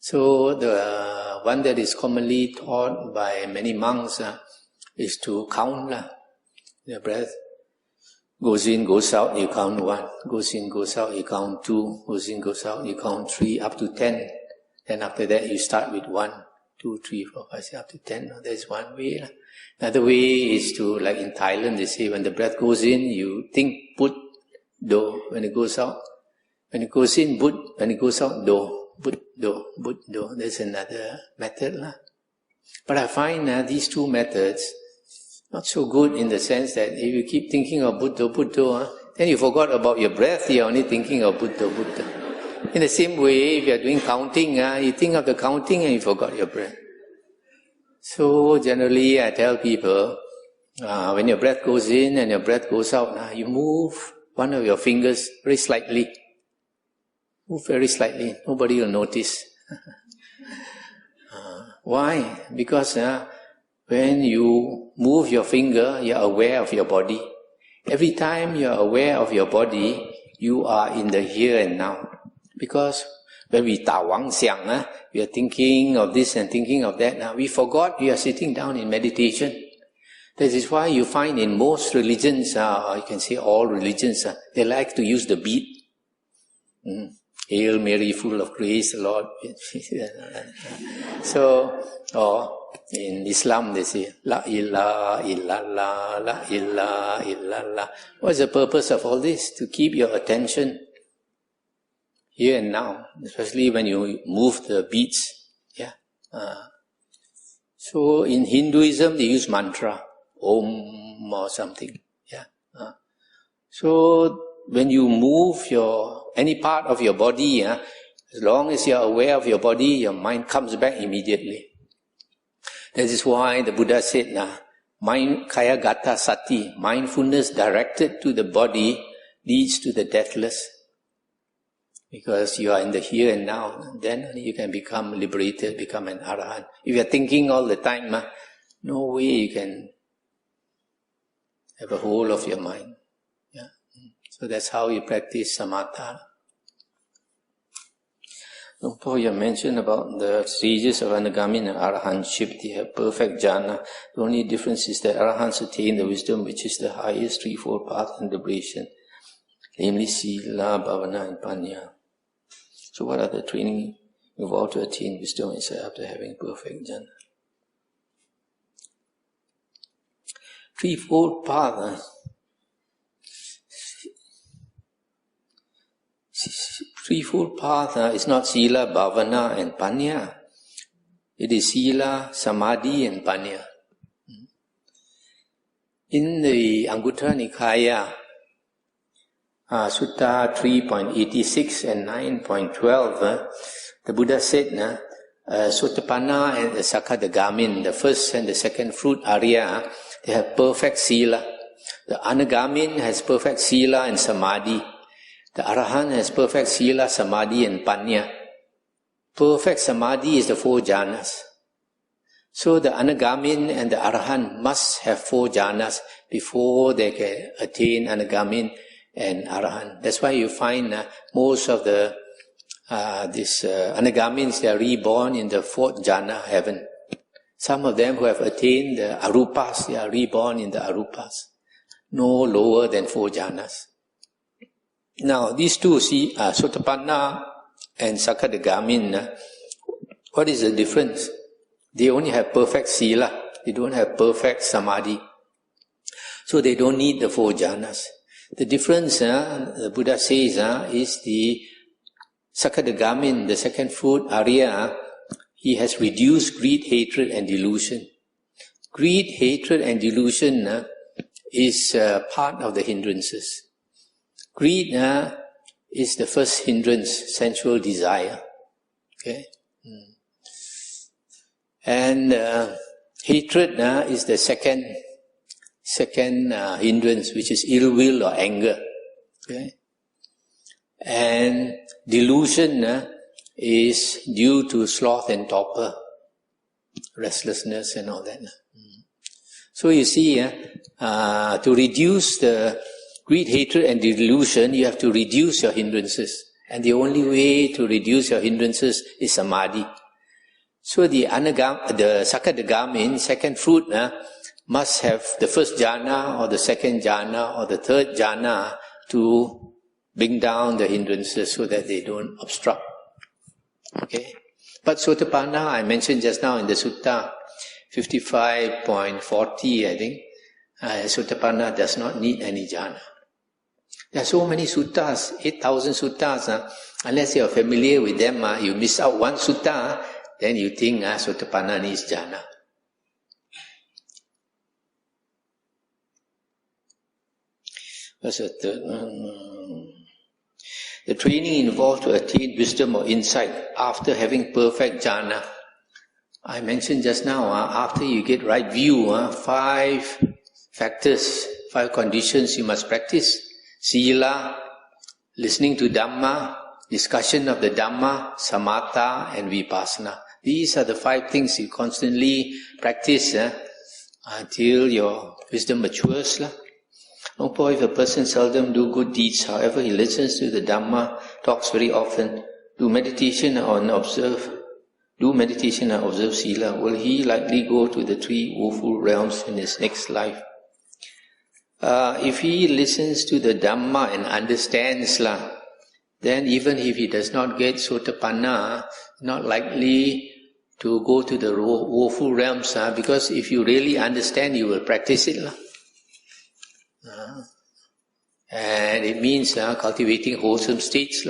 So the one that is commonly taught by many monks is to count the breath. Goes in, goes out, you count 1. Goes in, goes out, you count 2. Goes in, goes out, you count 3, up to 10. Then after that, you start with 1, 2, 3, 4, 5, 6, up to 10. There's one way. Another way is to, like in Thailand, they say when the breath goes in, you think Buddha, do. When it goes out, when it goes in, Buddha. When it goes out, do. Buddha, do, Buddha, do. There's another method. But I find these 2 methods not so good in the sense that if you keep thinking of Buddha, Buddha, then you forgot about your breath, you're only thinking of Buddha, Buddha. In the same way, if you're doing counting, you think of the counting and you forgot your breath. So generally I tell people, when your breath goes in and your breath goes out, you move one of your fingers very slightly. Move very slightly, nobody will notice. Why? Because when you move your finger, you are aware of your body. Every time you are aware of your body, you are in the here and now. Because when we ta wang xiang, we are thinking of this and thinking of that. We forgot we are sitting down in meditation. That is why you find in most religions, or you can say all religions, they like to use the beat. Hail Mary, full of grace, the Lord. So, or in Islam they say, La ilaha illallah, La ilaha illallah. What's the purpose of all this? To keep your attention here and now, especially when you move the beats. So in Hinduism they use mantra, Om or something. So when you move any part of your body, as long as you are aware of your body, your mind comes back immediately. That is why the Buddha said, mind kaya gata sati, mindfulness directed to the body leads to the deathless. Because you are in the here and now, then you can become liberated, become an Arahant. If you are thinking all the time, no way you can have a hold of your mind. So that's how you practice Samatha. Luangpor, you mentioned about the stages of Anagami and Arahantship. They have perfect jhana. The only difference is that Arahants attain the wisdom which is the highest threefold path and liberation, namely Sila, Bhavana and Panya. So what are the training involved to attain wisdom insight after having perfect jhana? Threefold path. Threefold path is not Sila, Bhavana and Panya. It is Sila, Samadhi and Panya. In the Anguttara Nikaya, Sutta 3.86 and 9.12, the Buddha said, Sotapanna and the Sakadagamin, the first and the second fruit Ariya, they have perfect Sila. The Anagamin has perfect Sila and Samadhi. The Arahant has perfect Sila, Samadhi and Panya. Perfect Samadhi is the four jhanas. So the Anagamin and the Arahant must have four jhanas before they can attain Anagamin and Arahant. That's why you find most of the Anagamins, they are reborn in the fourth jhana heaven. Some of them who have attained the Arupas, they are reborn in the Arupas. No lower than four jhanas. Now, these two, Sotapanna and Sakadagamin, what is the difference? They only have perfect Sila. They don't have perfect Samadhi. So they don't need the four jhanas. The difference, the Buddha says, is the Sakadagamin, the second fruit, Ariya, he has reduced greed, hatred and delusion. Greed, hatred and delusion is part of the hindrances. Greed is the first hindrance, sensual desire. Okay? And hatred is the second hindrance, which is ill will or anger. Okay? And delusion is due to sloth and torpor, restlessness and all that. So you see, to reduce the greed, hatred and delusion, you have to reduce your hindrances. And the only way to reduce your hindrances is Samadhi. So the Sakadagamin, second fruit, must have the first jhana or the second jhana or the third jhana to bring down the hindrances so that they don't obstruct. Okay? But Sotapanna, I mentioned just now in the Sutta 55.40, I think, Sotapanna does not need any jhana. There are so many suttas, 8,000 suttas. Unless you are familiar with them, you miss out one sutta, then you think Sotapanna needs jhana. What's the third? The training involved to attain wisdom or insight after having perfect jhana. I mentioned just now, after you get right view, 5 factors, 5 conditions you must practice. Sila, listening to Dhamma, discussion of the Dhamma, Samatha and Vipassana. These are the 5 things you constantly practice until your wisdom matures. If a person seldom do good deeds, however he listens to the Dhamma, talks very often, do meditation and observe Sila, will he likely go to the 3 woeful realms in his next life? If he listens to the Dhamma and understands, then even if he does not get Sotapanna, not likely to go to the woeful realms, because if you really understand, you will practice it. And it means cultivating wholesome states.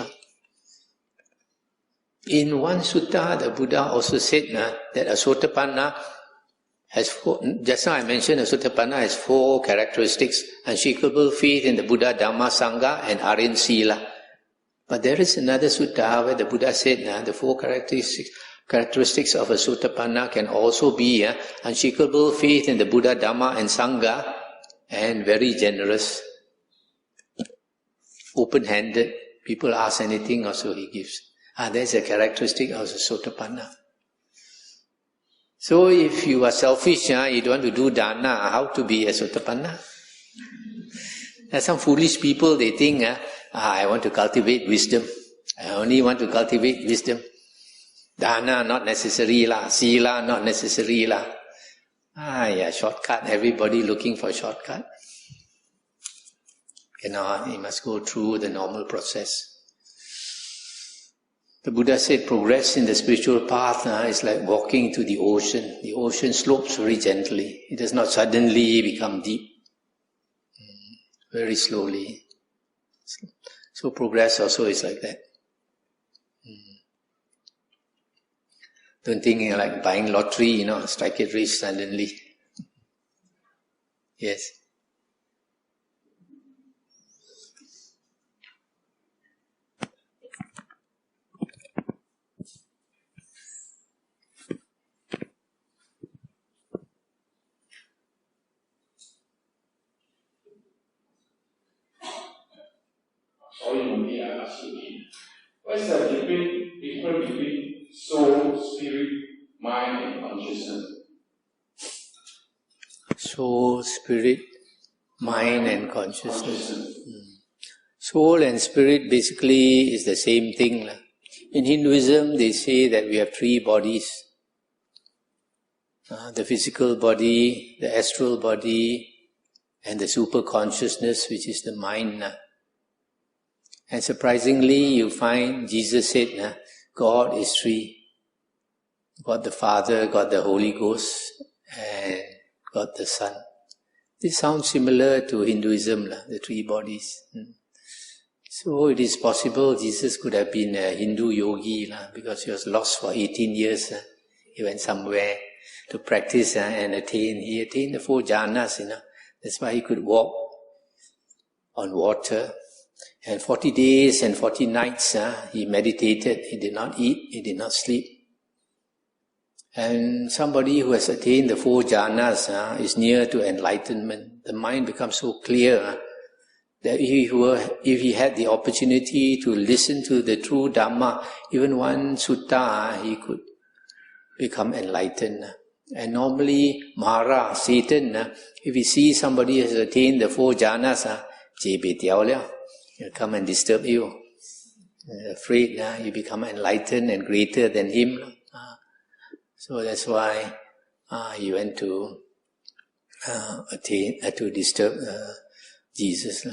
In one sutta, the Buddha also said that a Sotapanna has 4, just now I mentioned a Sotapanna has 4 characteristics: unshakable faith in the Buddha, Dhamma, Sangha and Ariyan Sila. But there is another sutta where the Buddha said the 4 characteristics of a Sotapanna can also be unshakable faith in the Buddha, Dhamma and Sangha, and very generous, open-handed. People ask anything, also he gives. That's a characteristic of a Sotapanna. So if you are selfish, you don't want to do dana, how to be a Sotapanna? Some foolish people, they think, I want to cultivate wisdom. I only want to cultivate wisdom. Dana, not necessary lah. Sila, not necessary lah. Shortcut. Everybody looking for shortcut. You must go through the normal process. The Buddha said progress in the spiritual path is like walking to the ocean. The ocean slopes very gently. It does not suddenly become deep. Very slowly. So progress also is like that. Don't think like buying lottery, strike it rich suddenly. Yes. What's the difference between soul, spirit, mind and consciousness? Soul, spirit, mind and consciousness. Soul and spirit basically is the same thing. In Hinduism, they say that we have 3 bodies. The physical body, the astral body, and the super consciousness, which is the mind. And surprisingly, you find Jesus said, God is 3. God the Father, God the Holy Ghost, and God the Son. This sounds similar to Hinduism, the 3 bodies. So it is possible Jesus could have been a Hindu yogi, because he was lost for 18 years. He went somewhere to practice and attain. He attained the 4 jhanas, That's why he could walk on water. And 40 days and 40 nights he meditated. He did not eat, he did not sleep. And somebody who has attained the 4 jhanas is near to enlightenment. The mind becomes so clear that if he had the opportunity to listen to the true Dhamma, even one sutta, he could become enlightened. And normally, Mara, Satan, if he sees somebody has attained the 4 jhanas, he'll come and disturb you. Afraid you become enlightened and greater than him. So that's why he went to disturb Jesus.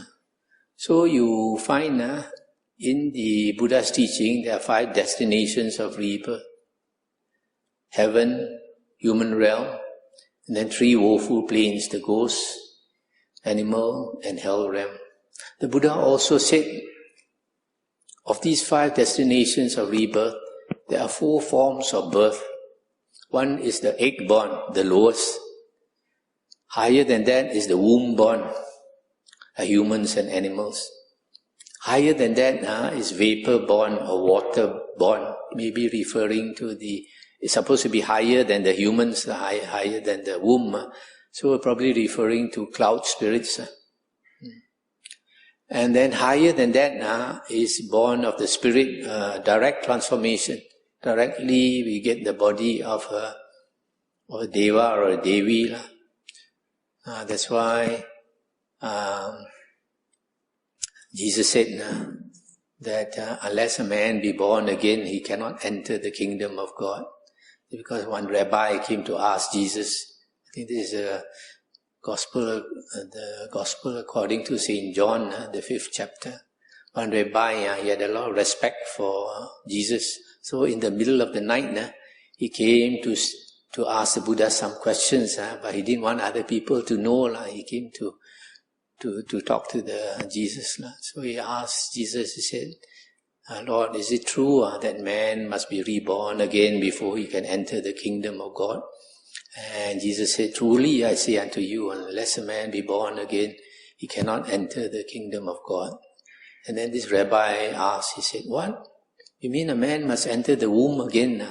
So you find in the Buddha's teaching there are 5 destinations of rebirth. Heaven, human realm, and then 3 woeful planes, the ghost, animal and hell realm. The Buddha also said, of these 5 destinations of rebirth, there are 4 forms of birth. One is the egg born, the lowest. Higher than that is the womb born, humans and animals. Higher than that is vapor born or water born, maybe referring to the It's supposed to be higher than the humans, higher than the womb. So we're probably referring to cloud spirits. And then higher than that is born of the spirit, direct transformation. Directly we get the body of a deva or a devi. That's why Jesus said that unless a man be born again, he cannot enter the kingdom of God. Because one rabbi came to ask Jesus, I think this is the gospel according to St. John, the 5th chapter. One rabbi, he had a lot of respect for Jesus. So in the middle of the night, he came to ask the Buddha some questions, but he didn't want other people to know. He came to talk to the Jesus. So he asked Jesus, he said, Lord, is it true that man must be reborn again before he can enter the kingdom of God? And Jesus said, truly I say unto you, unless a man be born again, he cannot enter the kingdom of God. And then this rabbi asked, he said, what? You mean a man must enter the womb again?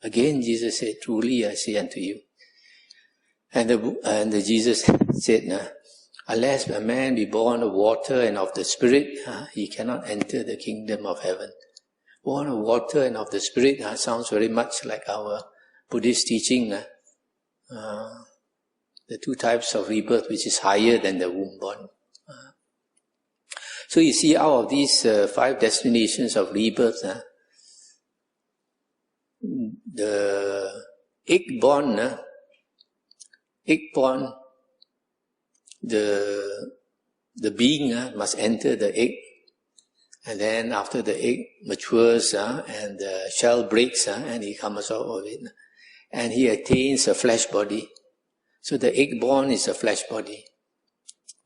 Again Jesus said, truly I say unto you. And the Jesus said, unless a man be born of water and of the Spirit, he cannot enter the kingdom of heaven. Born of water and of the Spirit sounds very much like our Buddhist teaching. The two types of rebirth, which is higher than the womb born. So you see, out of these 5 destinations of rebirth, the egg-born, the being must enter the egg, and then after the egg matures and the shell breaks and he comes out of it, and he attains a flesh body. So the egg-born is a flesh body,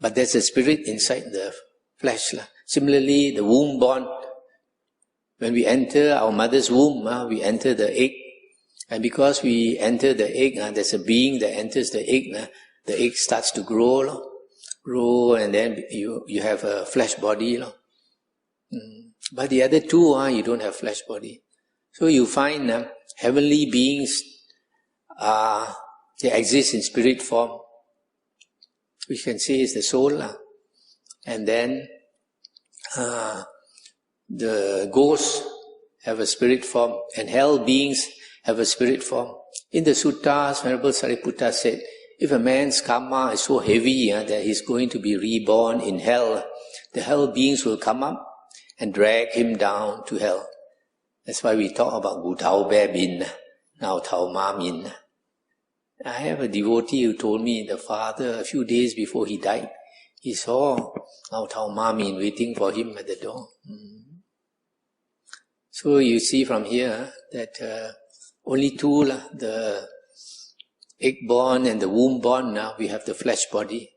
but there's a spirit inside the flesh. Similarly, the womb-born, when we enter our mother's womb, we enter the egg, and because we enter the egg, there's a being that enters the egg starts to grow, and then you have a flesh body. But the other two, you don't have flesh body. So you find heavenly beings, they exist in spirit form, which can say is the soul. And then the ghosts have a spirit form, and hell beings have a spirit form. In the suttas, Venerable Sariputta said, if a man's karma is so heavy that he's going to be reborn in hell, the hell beings will come up and drag him down to hell. That's why we talk about Gu Tao Be Bin, Now Tao Ma Min. I have a devotee who told me the father, a few days before he died, he saw Now Tao Ma Min waiting for him at the door. So you see from here that only two, the egg-born and the womb-born, now we have the flesh body.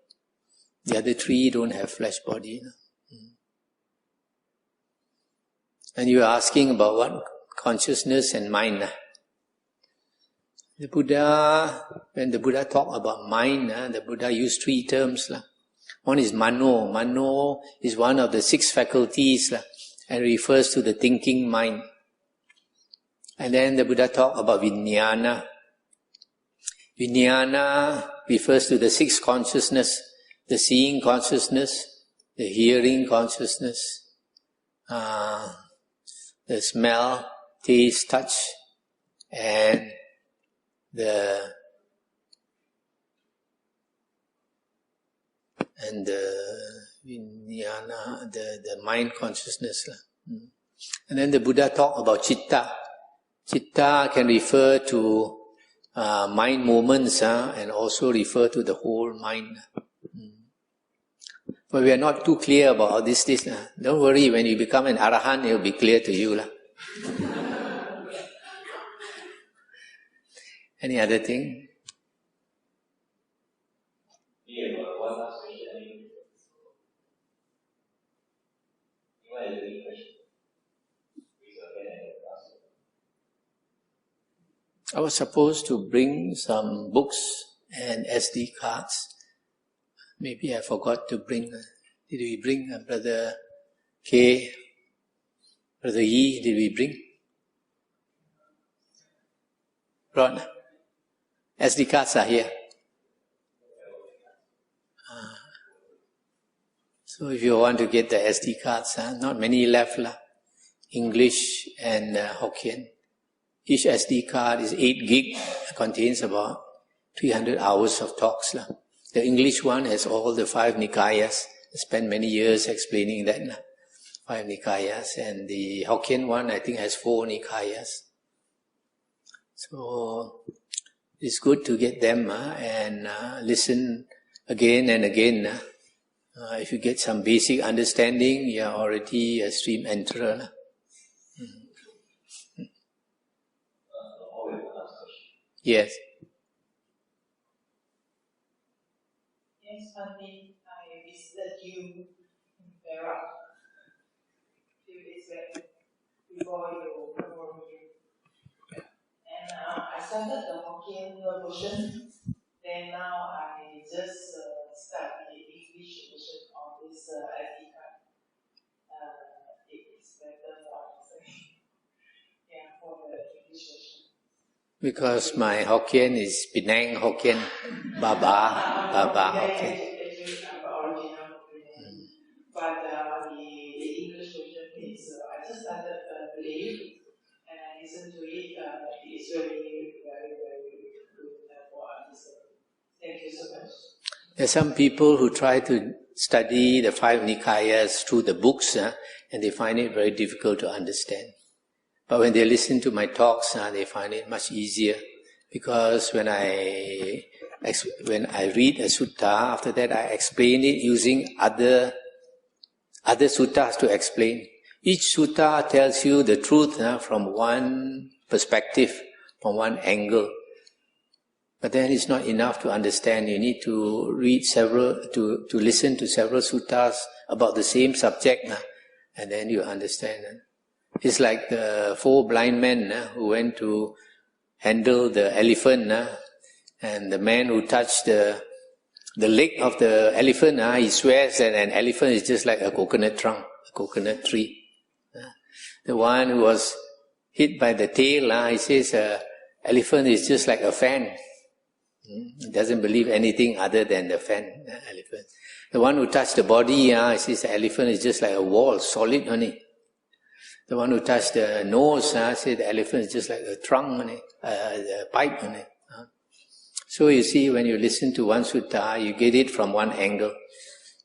The other 3 don't have flesh body. And you are asking about what? Consciousness and mind. The Buddha, when the Buddha talked about mind, the Buddha used 3 terms. One is mano. Mano is one of the 6 faculties and refers to the thinking mind. And then the Buddha talked about vijnana. Vijnana refers to the 6 consciousness, the seeing consciousness, the hearing consciousness, the smell, taste, touch, and the vijnana, the mind consciousness. And then the Buddha talked about citta. Citta can refer to mind moments and also refer to the whole mind. But we are not too clear about all this. Don't worry, when you become an Arahant, it will be clear to you. Any other thing? Yeah, but one last question. You want to do question? I was supposed to bring some books and SD cards. Maybe I forgot to bring. Did we bring Brother K? Brother Yi, did we bring? Brought SD cards are here. So if you want to get the SD cards, not many left. English and Hokkien. Each SD card is 8 gig, contains about 300 hours of talks. The English one has all the 5 Nikayas. I spent many years explaining that. 5 Nikayas. And the Hokkien one, I think, has 4 Nikayas. So it's good to get them and listen again and again. If you get some basic understanding, you are already a stream enterer. Yes. Yes, Bhante, I visited you in Perak a few days back before you performed here. And I started the Hokkien version. Then now I just start the English version of this SD card. It is better for the English version. Because my Hokkien is Penang Hokkien, Baba Hokkien. But the English version is, I just started playing and I listened to it. It's very, very, very good for understanding. Thank you so much. There are some people who try to study the 5 Nikayas through the books and they find it very difficult to understand. But when they listen to my talks, they find it much easier, because when I read a sutta, after that I explain it using other suttas to explain. Each sutta tells you the truth from one perspective, from one angle. But then it's not enough to understand. You need to read to listen to several suttas about the same subject, and then you understand. It's like the 4 blind men who went to handle the elephant, and the man who touched the leg of the elephant, he swears that an elephant is just like a coconut trunk, a coconut tree. The one who was hit by the tail, he says elephant is just like a fan. He doesn't believe anything other than the fan, elephant. The one who touched the body, he says the elephant is just like a wall, solid only. The one who touched the nose, said the elephant is just like a trunk, a pipe. So you see, when you listen to one sutta, you get it from one angle.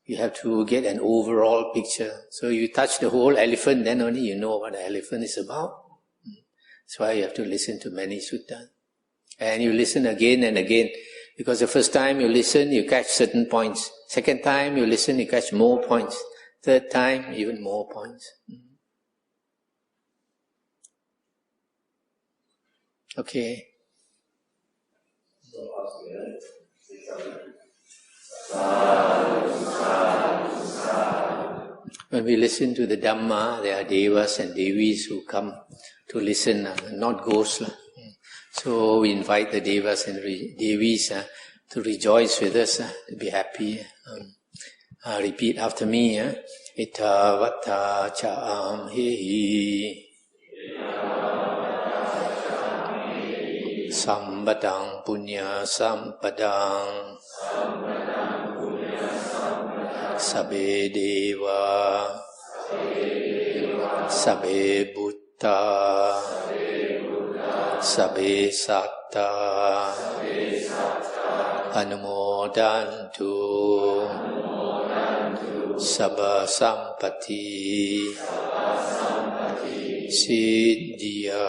You have to get an overall picture. So you touch the whole elephant, then only you know what the elephant is about. That's why you have to listen to many suttas. And you listen again and again. Because the first time you listen, you catch certain points. Second time you listen, you catch more points. Third time, even more points. Okay. When we listen to the Dhamma, there are devas and devis who come to listen, not ghosts. So we invite the devas and devis to rejoice with us, to be happy. Repeat after me. Ita vata cha'am hehi Sampadang punya sampadang Sabbe deva Sabbe buddha Sabbe satta Anumodantu Sabba sampati Siddhya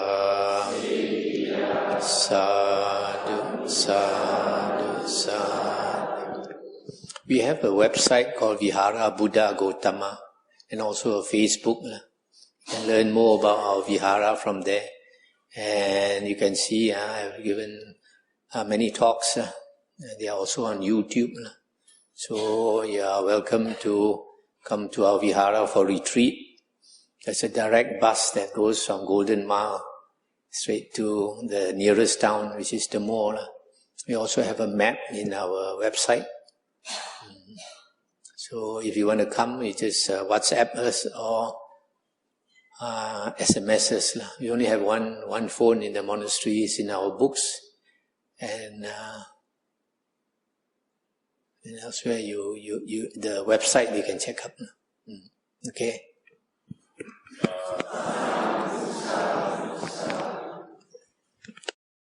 Sadhu, sadhu, sadhu. We have a website called Vihara Buddha Gautama and also a Facebook. You can learn more about our Vihara from there. And you can see I've given many talks. They are also on YouTube. So you are welcome to come to our Vihara for retreat. There's a direct bus that goes from Golden Mile straight to the nearest town, which is the mall. We also have a map in our website. So if you want to come, you just WhatsApp us or SMSs lah. We only have one phone in the monasteries, in our books, and elsewhere the website you can check up. Okay.